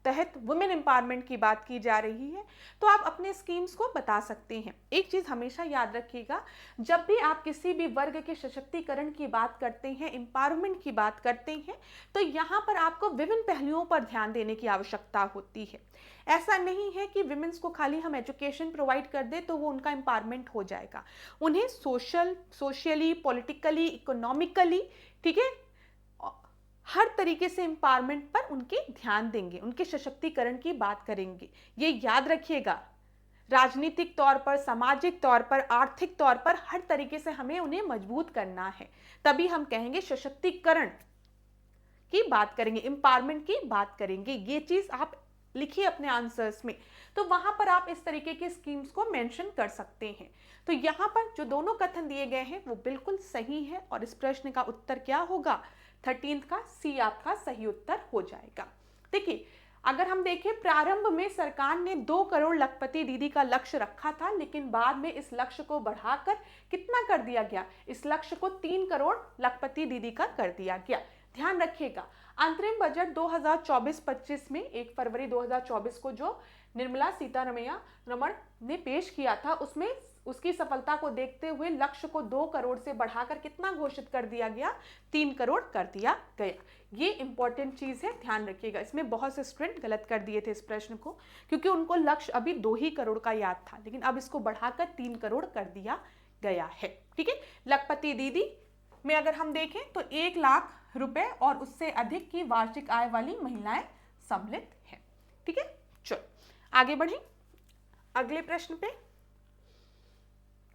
तहत वुमेन एम्पावरमेंट की बात की जा रही है, तो आप अपने स्कीम्स को बता सकते हैं। एक चीज हमेशा याद रखिएगा, जब भी आप किसी भी वर्ग के सशक्तिकरण की बात करते हैं, एम्पावरमेंट की बात करते हैं, तो यहाँ पर आपको विभिन्न पहलुओं पर ध्यान देने की आवश्यकता होती है। ऐसा नहीं है कि विमेन्स को खाली हम एजुकेशन प्रोवाइड कर दे तो वो उनका एम्पावरमेंट हो जाएगा। उन्हें सोशली, पॉलिटिकली, इकोनॉमिकली, ठीक है, हर तरीके से एम्पावरमेंट पर उनके ध्यान देंगे, उनके सशक्तिकरण की बात करेंगे। ये याद रखिएगा, राजनीतिक तौर पर, सामाजिक तौर पर, आर्थिक तौर पर हर तरीके से हमें उन्हें मजबूत करना है, तभी हम कहेंगे सशक्तिकरण की बात करेंगे, एम्पावरमेंट की बात करेंगे। ये चीज आप लिखिए अपने आंसर्स में, तो वहां पर आप इस तरीके के स्कीम्स को मेंशन कर सकते हैं। तो यहाँ पर जो दोनों कथन दिए गए हैं वो बिल्कुल सही है और इस प्रश्न का उत्तर क्या होगा? 13th का सी आपका सही उत्तर हो जाएगा। देखिए, अगर हम देखें प्रारंभ में सरकार ने 2 करोड़ लखपति दीदी का लक्ष्य रखा था, लेकिन बाद में इस लक्ष्य को बढ़ाकर कितना कर दिया गया, इस लक्ष्य को 3 करोड़ लखपति दीदी का कर दिया गया। ध्यान रखिएगा, अंतरिम बजट 2024-25 में 1 फरवरी 2024 को जो निर्मला सीतारमण ने पेश किया था, उसमें उसकी सफलता को देखते हुए लक्ष्य को 2 करोड़ से बढ़ाकर कितना घोषित कर दिया गया, 3 करोड़ कर दिया गया। ये इंपॉर्टेंट चीज है, ध्यान रखिएगा। इसमें बहुत से स्टूडेंट गलत कर दिए थे इस प्रश्न को, क्योंकि उनको लक्ष्य अभी 2 ही करोड़ का याद था, लेकिन अब इसको बढ़ाकर 3 करोड़ कर दिया गया है। ठीक है, लखपति दीदी में अगर हम देखें तो 1 लाख रुपए और उससे अधिक की वार्षिक आय वाली महिलाएं सम्मिलित हैं। ठीक है, चलो आगे बढ़ें अगले प्रश्न पे।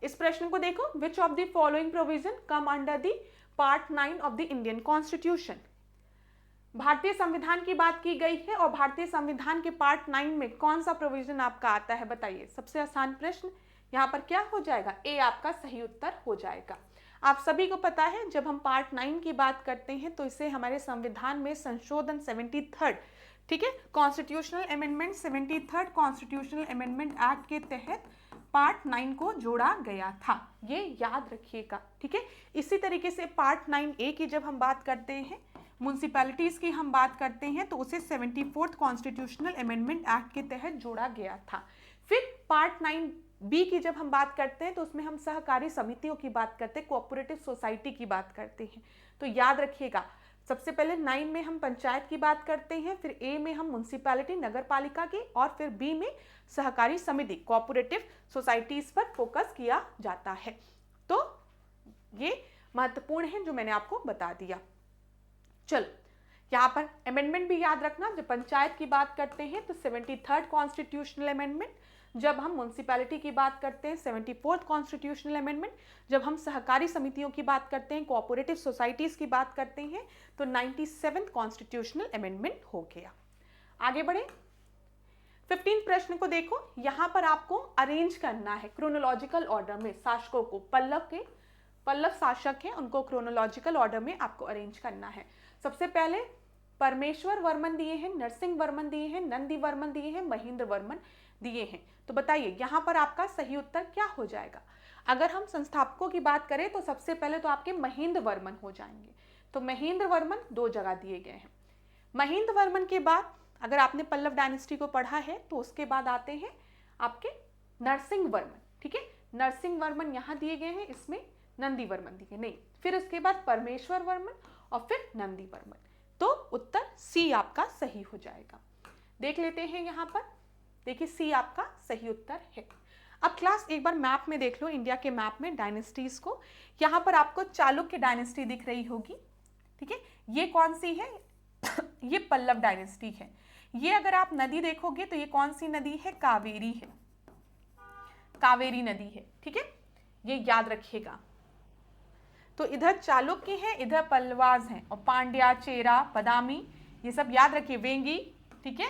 इस प्रश्न को देखो, विच of the following provision come under the part 9 of the Indian constitution. भारतीय संविधान की बात की गई है और भारतीय संविधान के पार्ट 9 में कौन सा प्रोविजन आपका आता है, बताइए। सबसे आसान प्रश्न, यहाँ पर क्या हो जाएगा, ए आपका सही उत्तर हो जाएगा। आप सभी को पता है जब हम पार्ट 9 की बात करते हैं तो इसे हमारे संविधान में संशोधन 73rd, ठीक है, constitutional amendment 73rd constitutional amendment act के तहत पार्ट 9 को जोड़ा गया था, ये याद रखिएगा। ठीक है, इसी तरीके से पार्ट 9A की जब हम बात करते हैं, म्युनिसिपैलिटीज की हम बात करते हैं, तो उसे 74th कॉन्स्टिट्यूशनल अमेंडमेंट एक्ट के तहत जोड़ा गया था। फिर पार्ट 9B की जब हम बात करते हैं तो उसमें हम सहकारी समितियों की बात करते हैं, कोऑपरेटिव सोसाइटी की बात करते हैं। तो याद रखिएगा, सबसे पहले 9 में हम पंचायत की बात करते हैं, फिर A में हम म्युनिसिपैलिटी नगर पालिका की, और फिर B में सहकारी समिति कोऑपरेटिव सोसाइटीज पर फोकस किया जाता है। तो ये महत्वपूर्ण है जो मैंने आपको बता दिया। चलो यहाँ पर अमेंडमेंट भी याद रखना, जब पंचायत की बात करते हैं तो 73rd कॉन्स्टिट्यूशनल अमेंडमेंट, जब हम म्युनिसिपैलिटी की बात करते हैं 74th कॉन्स्टिट्यूशनल अमेंडमेंट, जब हम सहकारी समितियों की बात करते हैं, कोऑपरेटिव सोसाइटीज की बात करते हैं तो 97th कॉन्स्टिट्यूशनल अमेंडमेंट हो गया। आगे बढ़े 15 प्रश्न को देखो, यहाँ पर आपको अरेंज करना है क्रोनोलॉजिकल ऑर्डर में शासकों को, पल्लव शासक हैं उनको क्रोनोलॉजिकल ऑर्डर में आपको अरेंज करना है। सबसे पहले परमेश्वर वर्मन दिए हैं, नरसिंह वर्मन दिए हैं, नंदी वर्मन दिए हैं, महेंद्र वर्मन दिए हैं। तो बताइए यहाँ पर आपका सही उत्तर क्या हो जाएगा। अगर हम संस्थापकों की बात करें तो सबसे पहले तो आपके महेंद्र वर्मन हो जाएंगे, तो महेंद्र वर्मन 2 जगह दिए गए हैं। महेंद्र वर्मन के बाद अगर आपने पल्लव डायनेस्टी को पढ़ा है तो उसके बाद आते हैं आपके नरसिंह वर्मन। ठीक है, नरसिंह वर्मन यहाँ दिए गए हैं, इसमें नंदी वर्मन दिए नहीं, फिर उसके बाद परमेश्वर वर्मन और फिर नंदी वर्मन। तो उत्तर सी आपका सही हो जाएगा। देख लेते हैं यहाँ पर, देखिए सी आपका सही उत्तर है। अब क्लास एक बार मैप में देख लो, इंडिया के मैप में डायनेस्टीज को। यहाँ पर आपको चालुक्य डायनेस्टी दिख रही होगी। ठीक है, ये कौन सी है ये पल्लव डायनेस्टी है। ये अगर आप नदी देखोगे तो ये कौन सी नदी है, कावेरी है, कावेरी नदी है। ठीक है, ये याद रखिएगा। तो इधर चालुक्य है, इधर पल्लवाज हैं, और पांड्या, चेरा, बदामी, ये सब याद रखिए, वेंगी। ठीक है,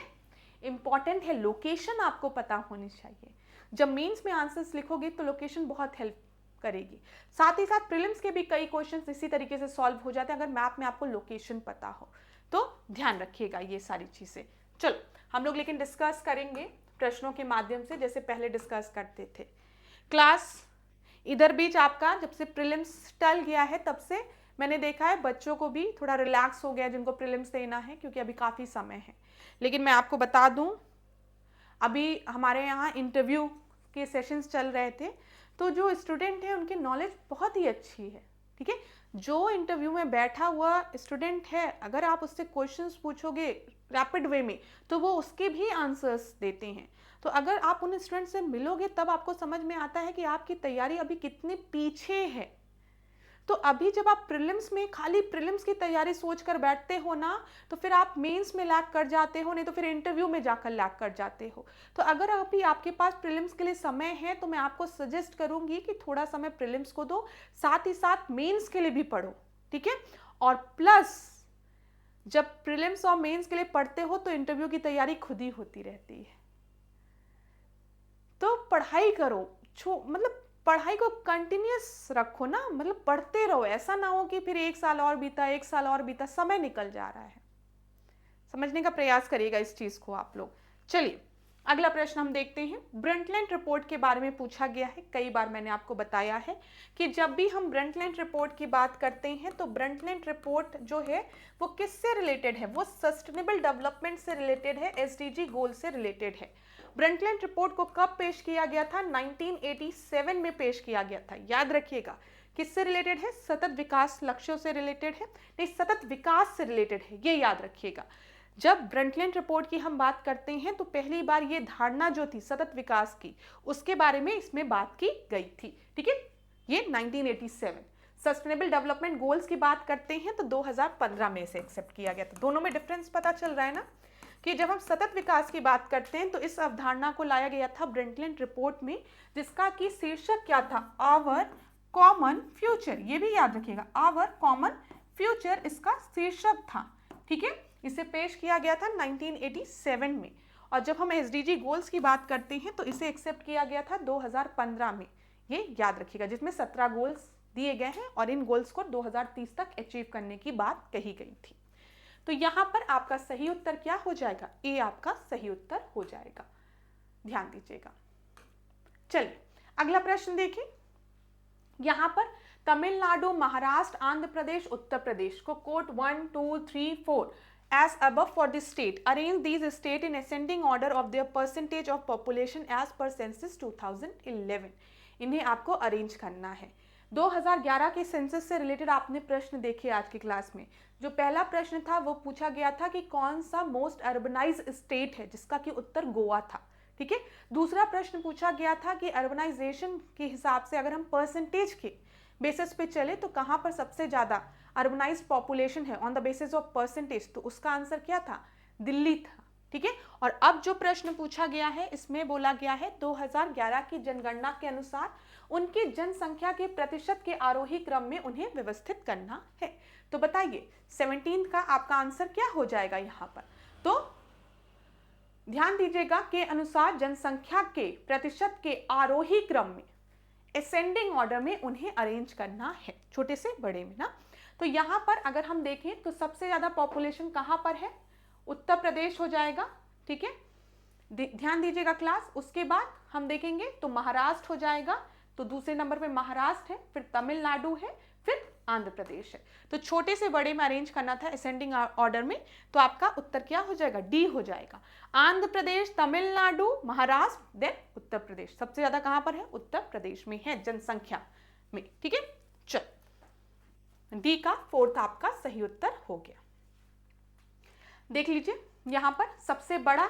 इंपॉर्टेंट है, लोकेशन आपको पता होनी चाहिए। जब मेंस में आंसर्स लिखोगे तो लोकेशन बहुत हेल्प करेगी। साथ ही साथ प्रीलिम्स के भी कई क्वेश्चंस इसी तरीके से सॉल्व हो जाते हैं अगर मैप में आपको लोकेशन पता हो, तो ध्यान रखिएगा ये सारी चीजें। चलो हम लोग लेकिन डिस्कस करेंगे प्रश्नों के माध्यम से, जैसे पहले डिस्कस करते थे। क्लास इधर बीच आपका जब से प्रीलिम्स टल गया है तब से मैंने देखा है बच्चों को भी थोड़ा रिलैक्स हो गया जिनको प्रीलिम्स देना है, क्योंकि अभी काफ़ी समय है। लेकिन मैं आपको बता दूं, अभी हमारे यहाँ इंटरव्यू के सेशंस चल रहे थे, तो जो स्टूडेंट है उनकी नॉलेज बहुत ही अच्छी है। ठीक है, जो इंटरव्यू में बैठा हुआ स्टूडेंट है, अगर आप उससे क्वेश्चंस पूछोगे रैपिड वे में तो वो उसके भी आंसर्स देते हैं। तो अगर आप उन स्टूडेंट से मिलोगे तब आपको समझ में आता है कि आपकी तैयारी अभी कितने पीछे है। तो अभी जब आप प्रीलिम्स में खाली प्रीलिम्स की तैयारी सोच कर बैठते हो ना, तो फिर आप मेंस में लैग कर जाते हो, नहीं तो फिर इंटरव्यू में जाकर लैग कर जाते हो। तो अगर अभी आपके पास प्रीलिम्स के लिए समय है तो मैं आपको सजेस्ट करूंगी कि थोड़ा समय प्रीलिम्स को दो, साथ ही साथ मेंस के लिए भी पढ़ो। ठीक है, और प्लस जब प्रीलिम्स और मेंस के लिए पढ़ते हो तो इंटरव्यू की तैयारी खुद ही होती रहती है। तो पढ़ाई करो, मतलब पढ़ाई को कंटिन्यूस रखो ना, मतलब पढ़ते रहो। ऐसा ना हो कि फिर 1 साल और बीता, 1 साल और बीता, समय निकल जा रहा है, समझने का प्रयास करिएगा इस चीज को आप लोग। चलिए अगला प्रश्न हम देखते हैं। ब्रंटलैंड रिपोर्ट के बारे में पूछा गया है। कई बार मैंने आपको बताया है कि जब भी हम ब्रंटलैंड रिपोर्ट की बात करते हैं तो ब्रंटलैंड रिपोर्ट जो है वो किससे रिलेटेड है, वो सस्टेनेबल डेवलपमेंट से रिलेटेड है, एसडीजी गोल से रिलेटेड है। ब्रंटलैंड रिपोर्ट को कब पेश किया गया था? 1987 में पेश किया गया था। याद रखिएगा किससे रिलेटेड है? सतत विकास लक्ष्यों से रिलेटेड है, नहीं सतत विकास से रिलेटेड है, ये याद रखिएगा। जब ब्रंटलैंड रिपोर्ट की हम बात करते हैं तो पहली बार ये धारणा जो थी सतत विकास की, उसके बारे में इसमें बात की गई थी। ठीक है, ये 1987। सस्टेनेबल डेवलपमेंट गोल्स की बात करते हैं तो 2015 में इसे एक्सेप्ट किया गया था। दोनों में डिफरेंस पता चल रहा है ना, कि जब हम सतत विकास की बात करते हैं तो इस अवधारणा को लाया गया था ब्रंटलैंड रिपोर्ट में, जिसका कि शीर्षक क्या था? Our common future. ये भी याद रखिएगा, आवर कॉमन फ्यूचर इसका शीर्षक था। ठीक है, इसे पेश किया गया था 1987 में। और जब हम एसडीजी गोल्स की बात करते हैं तो इसे एक्सेप्ट किया गया था 2015 में। ये याद रखिएगा, जिसमें 17 गोल्स दिए गए हैं और इन गोल्स को 2030 तक अचीव करने की बात कही गई थी। तो यहां पर आपका सही उत्तर क्या हो जाएगा? ए आपका सही उत्तर हो जाएगा, ध्यान दीजिएगा। चलिए अगला प्रश्न देखिए। यहां पर तमिलनाडु, महाराष्ट्र, आंध्र प्रदेश, उत्तर प्रदेश को coat 1, 2, 3, 4 as above for the state. Arrange these state in ascending order of their percentage of population as per census 2011. इन्हें आपको अरेंज करना है। 2011 के सेंसस से रिलेटेड आपने प्रश्न देखे आज की क्लास में। जो पहला प्रश्न था वो पूछा गया था कि कौन सा मोस्ट अर्बनाइज्ड स्टेट है, जिसका कि उत्तर गोवा था। ठीक है, दूसरा प्रश्न पूछा गया था कि अर्बनाइजेशन के हिसाब से अगर हम परसेंटेज के बेसिस पे चले तो कहां पर सबसे ज्यादा अर्बनाइज्ड पॉपुलेशन है on the basis of percentage, तो उसका आंसर क्या था? दिल्ली था। ठीक है, और अब जो प्रश्न पूछा गया है इसमें बोला गया है 2011 की जनगणना के अनुसार उनकी जनसंख्या के प्रतिशत के आरोही क्रम में उन्हें व्यवस्थित करना है। तो बताइए 17 का आपका आंसर क्या हो जाएगा यहाँ पर? तो ध्यान दीजिएगा के अनुसार जनसंख्या के प्रतिशत के आरोही क्रम में, असेंडिंग ऑर्डर में उन्हें अरेंज करना है, छोटे से बड़े में ना। तो यहां पर अगर हम देखें तो सबसे ज्यादा पॉपुलेशन कहां पर है? उत्तर प्रदेश हो जाएगा। ठीक है, ध्यान दीजिएगा क्लास। उसके बाद हम देखेंगे तो महाराष्ट्र हो जाएगा, तो दूसरे नंबर पे महाराष्ट्र है, फिर तमिलनाडु है, फिर आंध्र प्रदेश है। तो छोटे से बड़े में अरेंज करना था असेंडिंग ऑर्डर में, तो आपका उत्तर क्या हो जाएगा? डी हो जाएगा। आंध्र प्रदेश, तमिलनाडु, महाराष्ट्र, देन उत्तर प्रदेश। सबसे ज्यादा कहां पर है? उत्तर प्रदेश में है जनसंख्या में। ठीक है, चल डी का फोर्थ आपका सही उत्तर हो गया। देख लीजिए यहां पर सबसे बड़ा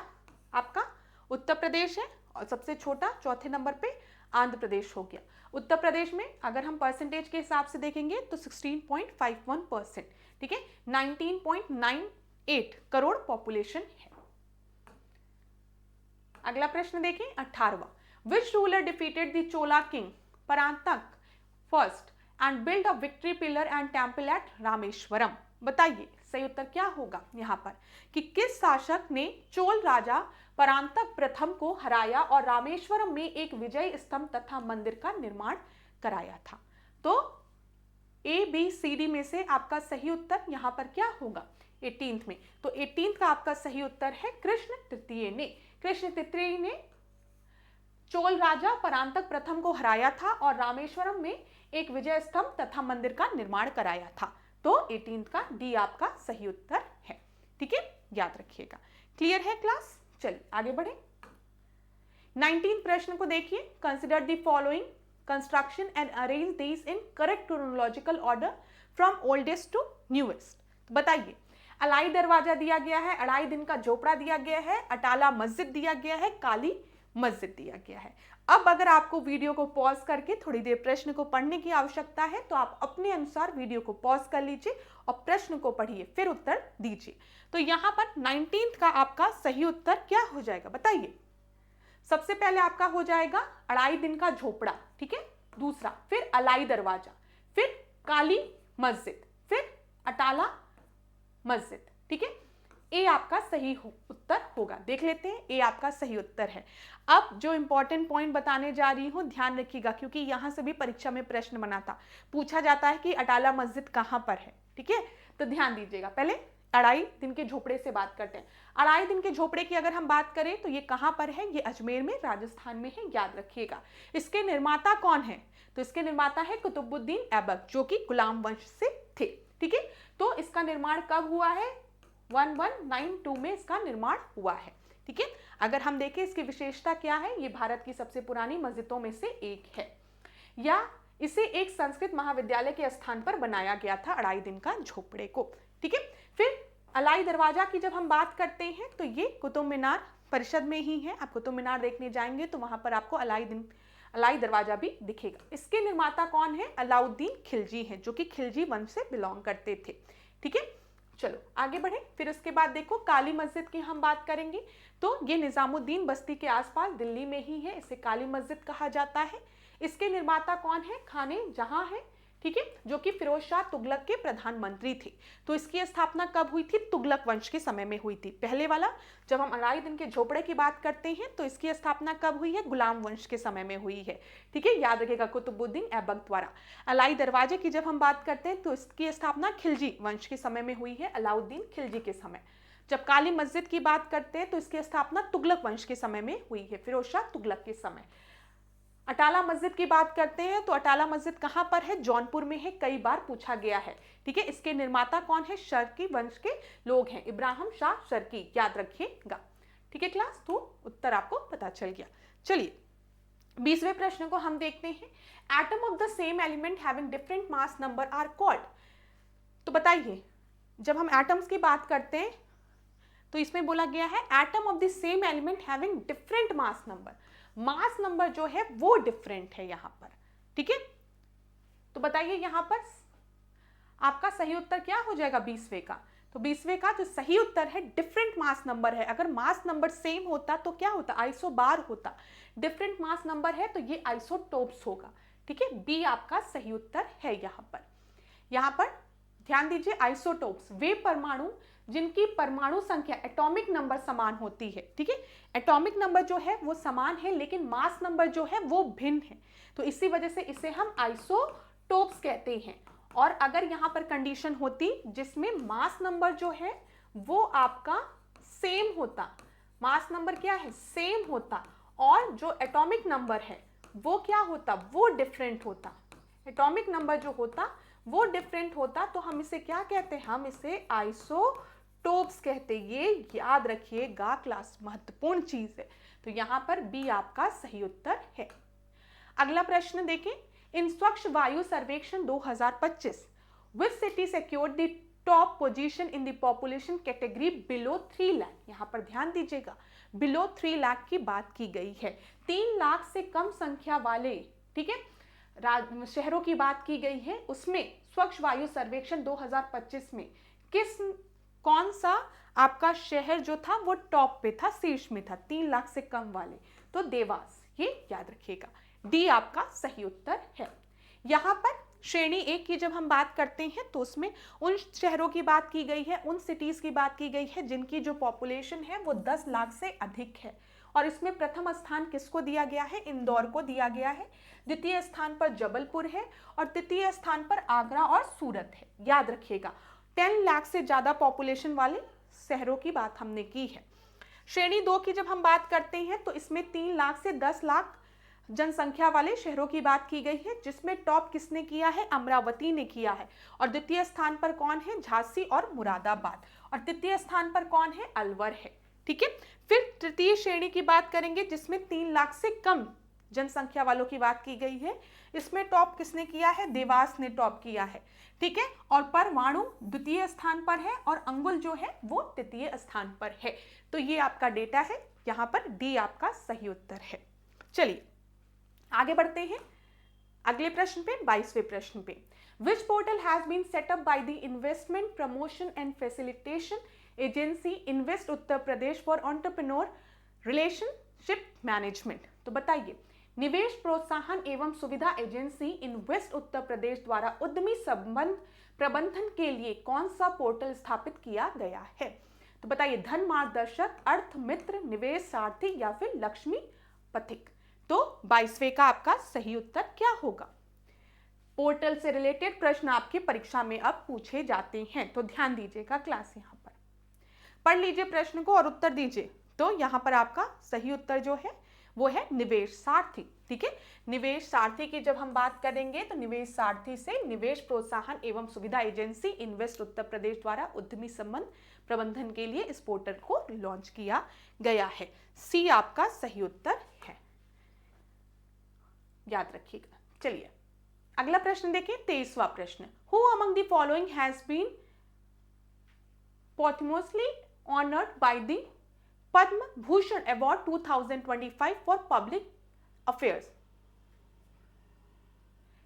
आपका उत्तर प्रदेश है और सबसे छोटा चौथे नंबर पे आंध्र प्रदेश हो गया। उत्तर प्रदेश में अगर हम परसेंटेज के हिसाब से देखेंगे तो 16.51%। ठीक है, 19.98 करोड़ पॉपुलेशन है। अगला प्रश्न देखें 18वां। Which ruler defeated the Chola king Parantaka first and build a victory pillar and temple at Rameswaram? बताइए सही उत्तर क्या होगा यहाँ पर, कि किस शासक ने चोल राजा परांतक प्रथम को हराया और रामेश्वरम में एक विजय स्तंभ तथा मंदिर का निर्माण कराया था? तो ए बी सी डी में से आपका सही उत्तर यहाँ पर क्या होगा? 18th में। तो 18th का आपका सही उत्तर है कृष्ण तृतीय ने। कृष्ण तृतीय ने चोल राजा परांतक प्रथम को हराया था और रामेश्वरम में एक विजय स्तंभ तथा मंदिर का निर्माण कराया था। तो 18th का डी आपका सही उत्तर है। ठीक है, याद रखिएगा। क्लियर है क्लास? चलिए आगे बढ़े। 19th प्रश्न को देखिए। Consider the following construction and arrange these in correct chronological order from oldest to newest. बताइए अलाई दरवाजा दिया गया है, अढ़ाई दिन का झोपड़ा दिया गया है, अटाला मस्जिद दिया गया है, काली मस्जिद दिया गया है। अब अगर आपको वीडियो को पॉज करके थोड़ी देर प्रश्न को पढ़ने की आवश्यकता है तो आप अपने अनुसार वीडियो को पॉज कर लीजिए और प्रश्न को पढ़िए, फिर उत्तर दीजिए। तो यहां पर 19th का आपका सही उत्तर क्या हो जाएगा? बताइए। सबसे पहले आपका हो जाएगा अढ़ाई दिन का झोपड़ा। ठीक है, दूसरा फिर अलाई दरवाजा, फिर काली मस्जिद, फिर अटाला मस्जिद। ठीक है, ए आपका सही उत्तर होगा। देख लेते हैं, ए आपका सही उत्तर है। अब जो इंपॉर्टेंट पॉइंट बताने जा रही हूं ध्यान रखिएगा, क्योंकि यहां से भी परीक्षा में प्रश्न बना था, पूछा जाता है कि अटाला मस्जिद कहां पर है। ठीक है, तो ध्यान दीजिएगा। पहले अढ़ाई दिन के झोपड़े से बात करते हैं। अढ़ाई दिन के झोपड़े की अगर हम बात करें तो ये कहां पर है, ये अजमेर में राजस्थान में है, याद रखिएगा। इसके निर्माता कौन है, तो इसके निर्माता है कुतुबुद्दीन ऐबक, जो कि गुलाम वंश से थे। ठीक है, तो इसका निर्माण कब हुआ है, 1192 में इसका निर्माण हुआ है। ठीक है, अगर हम देखें इसकी विशेषता क्या है, ये भारत की सबसे पुरानी मस्जिदों में से एक है, या इसे एक संस्कृत महाविद्यालय के स्थान पर बनाया गया था अढ़ाई दिन का झोपड़े को। ठीक है, फिर अलाई दरवाजा की जब हम बात करते हैं तो ये कुतुब मीनार परिषद में ही है। आप कुतुब मीनार देखने जाएंगे तो वहां पर आपको अलाई दरवाजा भी दिखेगा। इसके निर्माता कौन है, अलाउद्दीन खिलजी हैं, जो कि खिलजी वंश से बिलोंग करते थे। ठीक है, चलो आगे बढ़े। फिर उसके बाद देखो काली मस्जिद की हम बात करेंगे तो ये निजामुद्दीन बस्ती के आसपास दिल्ली में ही है, इसे काली मस्जिद कहा जाता है। इसके निर्माता कौन है, खाने जहां है। ठीक है, जो कि फिरोज शाह तुगलक के प्रधानमंत्री थे। तो इसकी स्थापना कब हुई थी, तुगलक वंश के समय में हुई थी। पहले वाला जब हम अढ़ाई दिन के झोपड़े की बात करते हैं तो इसकी स्थापना कब हुई है, गुलाम वंश के समय में हुई है। ठीक है, याद रखिएगा, कुतुबुद्दीन ऐबक द्वारा। अलाई दरवाजे की जब हम बात करते हैं तो इसकी स्थापना खिलजी वंश के समय में हुई है, अलाउद्दीन खिलजी के समय। जब काली मस्जिद की बात करते हैं तो इसकी स्थापना तुगलक वंश के समय में हुई है, फिरोज शाह तुगलक के समय। अटाला मस्जिद की बात करते हैं तो अटाला मस्जिद कहां पर है, जौनपुर में है, कई बार पूछा गया है। ठीक है, इसके निर्माता कौन है, शर्की वंश के लोग हैं, इब्राहिम शाह शर्की, याद रखिएगा। ठीक है क्लास, तो उत्तर आपको पता चल गया। चलिए 20वें प्रश्न को हम देखते हैं। Atom of the same element having different mass number are called. तो बताइए, जब हम एटम्स की बात करते हैं तो इसमें बोला गया है atom of the same element having different mass number. Mass number जो है वो डिफरेंट है यहां पर। ठीक है, तो बताइए यहां पर आपका सही उत्तर क्या हो जाएगा 20वें का। तो 20वें का जो सही उत्तर है डिफरेंट मास नंबर है। अगर मास नंबर सेम होता तो क्या होता, आइसोबार होता। डिफरेंट मास नंबर है तो ये आइसोटोप्स होगा। ठीक है, बी आपका सही उत्तर है। यहां पर ध्यान दीजिए, आइसोटोप्स वे परमाणु जिनकी परमाणु संख्या एटॉमिक नंबर समान होती है। ठीक है, एटॉमिक नंबर जो है वो समान है लेकिन मास नंबर जो है वो भिन्न है, तो इसी वजह से इसे हम आइसोटोप्स कहते हैं। और अगर यहां पर कंडीशन होती जिसमें मास नंबर जो है वो आपका सेम होता, मास नंबर क्या है, सेम होता, और जो एटॉमिक नंबर है वो क्या होता, वो डिफरेंट होता, एटॉमिक नंबर जो होता वो डिफरेंट होता, तो हम इसे क्या कहते हैं, हम इसे आइसोटोप्स कहते हैं। ये याद रखिएगा क्लास, महत्वपूर्ण चीज है। तो यहां पर बी आपका सही उत्तर है। अगला प्रश्न देखें, इन स्वच्छ वायु सर्वेक्षण 2025 which city secured the top position in the population category below 3 lakh. यहां पर ध्यान दीजिएगा, बिलो 3 लाख की बात की गई है, 3 लाख से कम संख्या वाले, ठीक है, शहरों की बात की गई है। उसमें स्वच्छ वायु सर्वेक्षण 2025 में कौन सा आपका शहर जो था वो टॉप पे था, शीर्ष में था, 3 लाख से कम वाले, तो देवास, ये याद रखिएगा। डी आपका सही उत्तर है। यहां पर श्रेणी 1 की जब हम बात करते हैं तो उसमें उन शहरों की बात की गई है, उन सिटीज की बात की गई है जिनकी जो पॉपुलेशन है वो 10 लाख से अधिक है। और इसमें प्रथम स्थान किसको दिया गया है, इंदौर को दिया गया है। द्वितीय स्थान पर जबलपुर है और तृतीय स्थान पर आगरा और सूरत है, याद रखिएगा। 10 लाख से ज्यादा पॉपुलेशन वाले शहरों की बात हमने की है। श्रेणी 2 की जब हम बात करते हैं तो इसमें 3 लाख से 10 लाख जनसंख्या वाले शहरों की बात की गई है, जिसमें टॉप किसने किया है, अमरावती ने किया है। और द्वितीय स्थान पर कौन है, झांसी और मुरादाबाद। और तृतीय स्थान पर कौन है, अलवर है। ठीक है, फिर तृतीय श्रेणी की बात करेंगे जिसमें 3 लाख से कम जनसंख्या वालों की बात की गई है। इसमें टॉप किसने किया है, देवास ने टॉप किया है। ठीक है, और परमाणु द्वितीय स्थान पर है और अंगुल जो है वो तृतीय स्थान पर है। तो ये आपका डेटा है, यहां पर डी आपका सही उत्तर है। चलिए आगे बढ़ते हैं अगले प्रश्न पे, 22वें प्रश्न पे। Which portal has been set up by the investment promotion and facilitation agency invest Uttar Pradesh for entrepreneur relationship management. तो बताइए, निवेश प्रोत्साहन एवं सुविधा एजेंसी इन्वेस्ट उत्तर प्रदेश द्वारा उद्यमी संबंध प्रबंधन के लिए कौन सा पोर्टल स्थापित किया गया है। तो बताइए, धन मार्गदर्शक, अर्थ मित्र, निवेश सारथी या फिर लक्ष्मी पथिक। तो 22वें का आपका सही उत्तर क्या होगा। पोर्टल से रिलेटेड प्रश्न आपकी परीक्षा में अब पूछे जाते हैं, तो ध्यान दीजिएगा क्लास। यहां पर पढ़ लीजिए प्रश्न को और उत्तर दीजिए। तो यहाँ पर आपका सही उत्तर जो है वो है निवेश सारथी। ठीक है, निवेश सारथी की जब हम बात करेंगे तो निवेश सारथी से निवेश प्रोत्साहन एवं सुविधा एजेंसी इन्वेस्ट उत्तर प्रदेश द्वारा उद्यमी संबंध प्रबंधन के लिए इस पोर्टल को लॉन्च किया गया है। सी आपका सही उत्तर है, याद रखिएगा। चलिए अगला प्रश्न देखिए, 23वां प्रश्न। Who among the following has been posthumously honored by the Padma Bhushan Award 2025 for Public Affairs?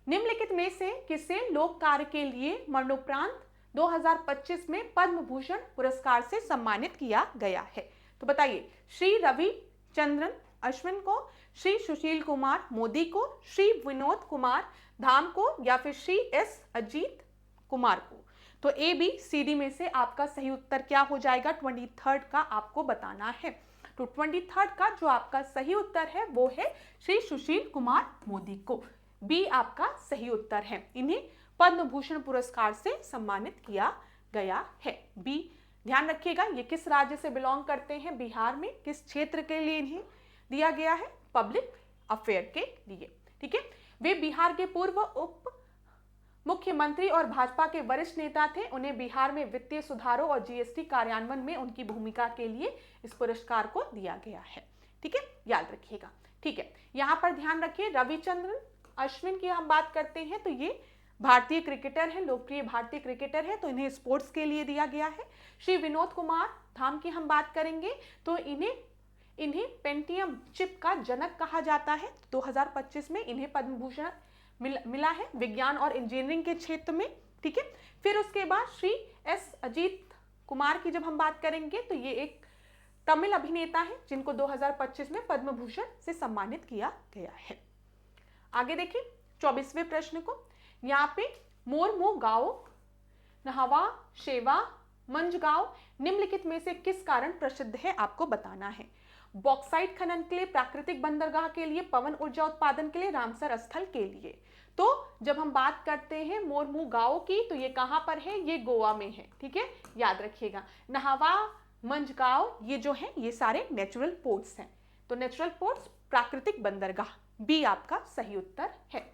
निम्नलिखित में से किसे लोक कार्य के लिए मरणोपरांत 2025 में पद्म भूषण पुरस्कार से सम्मानित किया गया है? तो बताइए, श्री रविचंद्रन अश्विन को, श्री सुशील कुमार मोदी को, श्री विनोद कुमार धाम को, या फिर श्री एस अजीत कुमार को? तो ए बी सी डी में से आपका सही उत्तर क्या हो जाएगा? 23 का आपको बताना है। तो 23 का जो आपका सही उत्तर है वो है श्री सुशील कुमार मोदी को। बी आपका सही उत्तर है। इन्हें पद्म भूषण पुरस्कार से सम्मानित किया गया है। बी ध्यान रखिएगा, ये किस राज्य से बिलोंग करते हैं? बिहार में। किस क्षेत्र के लिए इन्हें दिया गया है? पब्लिक अफेयर के लिए। ठीक है, वे बिहार के पूर्व उप मुख्यमंत्री और भाजपा के वरिष्ठ नेता थे। उन्हें बिहार में वित्तीय सुधारों और जीएसटी कार्यान्वयन में उनकी भूमिका के लिए इस पुरस्कार को दिया गया है। ठीक है, याद रखिएगा। ठीक है, यहाँ पर ध्यान रखिए, रविचंद्रन अश्विन की हम बात करते हैं तो ये भारतीय क्रिकेटर है, लोकप्रिय भारतीय क्रिकेटर है, तो इन्हें स्पोर्ट्स के लिए दिया गया है। श्री विनोद कुमार धाम की हम बात करेंगे तो इन्हें पेंटियम चिप का जनक कहा जाता है। 2025 में इन्हें पद्म भूषण मिला है विज्ञान और इंजीनियरिंग के क्षेत्र में। ठीक है, फिर उसके बाद श्री एस अजीत कुमार की जब हम बात करेंगे तो ये एक तमिल अभिनेता है जिनको 2025 में पद्म भूषण से सम्मानित किया गया है। आगे देखिए 24वें प्रश्न को, यहाँ पे मोरमो गांव, नहवा, शेवा, मंजगांव निम्नलिखित में से किस कारण प्रसिद्ध है? आपको बताना है। बॉक्साइट खनन के लिए, प्राकृतिक बंदरगाह के लिए, पवन ऊर्जा उत्पादन के लिए, रामसर स्थल के लिए। तो जब हम बात करते हैं मोरमू गांव की तो ये कहां पर है? ये गोवा में है। ठीक है, याद रखिएगा। नहावा, मंजगांव ये जो है ये सारे नेचुरल पोर्ट्स हैं। तो नेचुरल पोर्ट्स, प्राकृतिक बंदरगाह, बी आपका सही उत्तर है।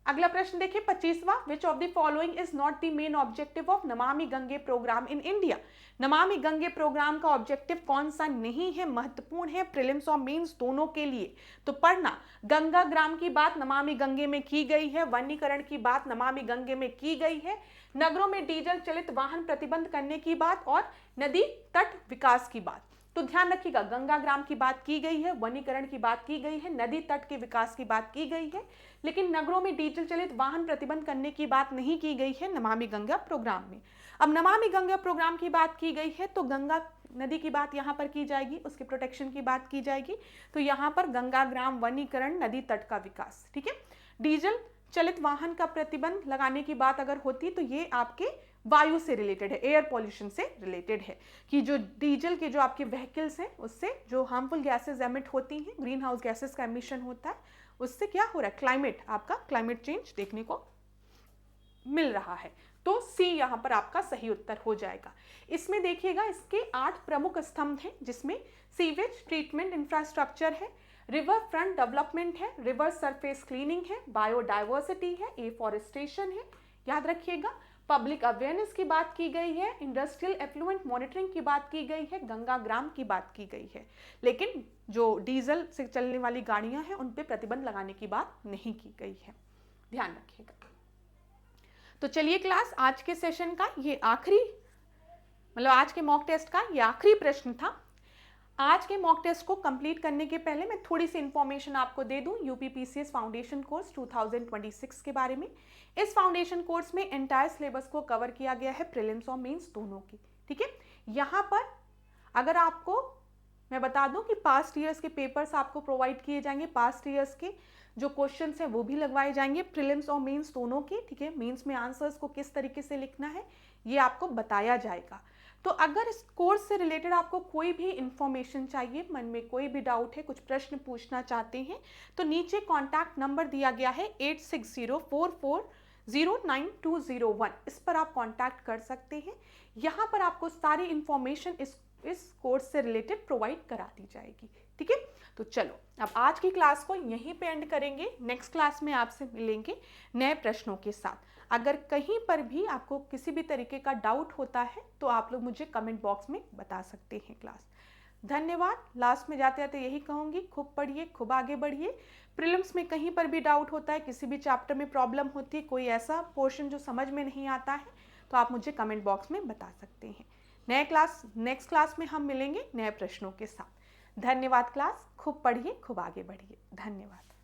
अगला प्रश्न देखिए 25वां, which of the following is not the main objective of Namami Gange programme in India? Namami Gange programme का ऑब्जेक्टिव कौन सा नहीं है? महत्वपूर्ण है प्रीलिम्स और मेंस दोनों के लिए। तो पढ़ना, गंगा ग्राम की बात नमामि गंगे में की गई है, वनीकरण की बात नमामि गंगे में की गई है, नगरों में डीजल चलित वाहन प्रतिबंध करने की बात और नदी तट विकास की बात। तो ध्यान रखिएगा, गंगा ग्राम की बात की गई है, वनीकरण की बात की गई है, नदी तट के विकास की बात की गई है, लेकिन नगरों में डीजल चलित वाहन प्रतिबंध करने की बात नहीं की गई है नमामि गंगा प्रोग्राम में। अब नमामि गंगा प्रोग्राम की बात की गई है तो गंगा नदी की बात यहाँ पर की जाएगी, उसके प्रोटेक्शन की बात की जाएगी। तो यहाँ पर गंगा ग्राम, वनीकरण, नदी तट का विकास। ठीक है, डीजल चलित वाहन का प्रतिबंध लगाने की बात अगर होती तो ये आपके वायु से रिलेटेड है, एयर पॉल्यूशन से रिलेटेड है, कि जो डीजल के जो आपके व्हीकल्स हैं उससे जो हार्मफुल गैसेस एमिट होती हैं, ग्रीन हाउस गैसेस का एमिशन होता है, उससे क्या हो रहा है? क्लाइमेट, आपका क्लाइमेट चेंज देखने को मिल रहा है। तो सी यहाँ पर आपका सही उत्तर हो जाएगा। इसमें देखिएगा इसके 8 प्रमुख स्तंभ हैं, जिसमें सीवेज ट्रीटमेंट इंफ्रास्ट्रक्चर है, रिवर फ्रंट डेवलपमेंट है, रिवर सरफेस क्लीनिंग है, बायोडाइवर्सिटी है, एफॉरेस्टेशन है, याद रखिएगा, पब्लिक अवेयरनेस की बात की गई है, इंडस्ट्रियल एफ्लुएंट मॉनिटरिंग की बात की गई है, गंगा ग्राम की बात की गई है, लेकिन जो डीजल से चलने वाली गाड़ियां हैं उन पे प्रतिबंध लगाने की बात नहीं की गई है, ध्यान रखिएगा। तो चलिए क्लास, आज के सेशन का ये आखिरी, मतलब आज के मॉक टेस्ट का ये आखिरी प्रश्न था। आज के मॉक टेस्ट को कंप्लीट करने के पहले मैं थोड़ी सी इंफॉर्मेशन आपको दे दूं यूपीपीसीएस फाउंडेशन कोर्स 2026 के बारे में। इस फाउंडेशन कोर्स में एंटायर सिलेबस को कवर किया गया है, प्रीलिम्स और मेंस दोनों की। ठीक है, यहाँ पर अगर आपको मैं बता दूं कि पास्ट ईयर्स के पेपर्स आपको प्रोवाइड किए जाएंगे, पास्ट ईयर्स के जो क्वेश्चंस हैं वो भी लगवाए जाएंगे, प्रीलिम्स और मेंस दोनों के। ठीक है, मेंस में आंसर्स को किस तरीके से लिखना है ये आपको बताया जाएगा। तो अगर इस कोर्स से रिलेटेड आपको कोई भी इंफॉर्मेशन चाहिए, मन में कोई भी डाउट है, कुछ प्रश्न पूछना चाहते हैं, तो नीचे कॉन्टैक्ट नंबर दिया गया है 860440 09201 इस पर आप कांटेक्ट कर सकते हैं। यहाँ पर आपको सारी इंफॉर्मेशन इस कोर्स से रिलेटेड प्रोवाइड करा दी जाएगी। ठीक है, तो चलो अब आज की क्लास को यहीं पे एंड करेंगे। नेक्स्ट क्लास में आपसे मिलेंगे नए प्रश्नों के साथ। अगर कहीं पर भी आपको किसी भी तरीके का डाउट होता है तो आप लोग मुझे कमेंट बॉक्स में बता सकते हैं। क्लास धन्यवाद। लास्ट में जाते जाते यही कहूँगी, खूब पढ़िए, खूब आगे बढ़िए। प्रीलिम्स में कहीं पर भी डाउट होता है, किसी भी चैप्टर में प्रॉब्लम होती है, कोई ऐसा पोर्शन जो समझ में नहीं आता है, तो आप मुझे कमेंट बॉक्स में बता सकते हैं। नेक्स्ट क्लास में हम मिलेंगे नए प्रश्नों के साथ। धन्यवाद क्लास, खूब पढ़िए, खूब आगे बढ़िए। धन्यवाद।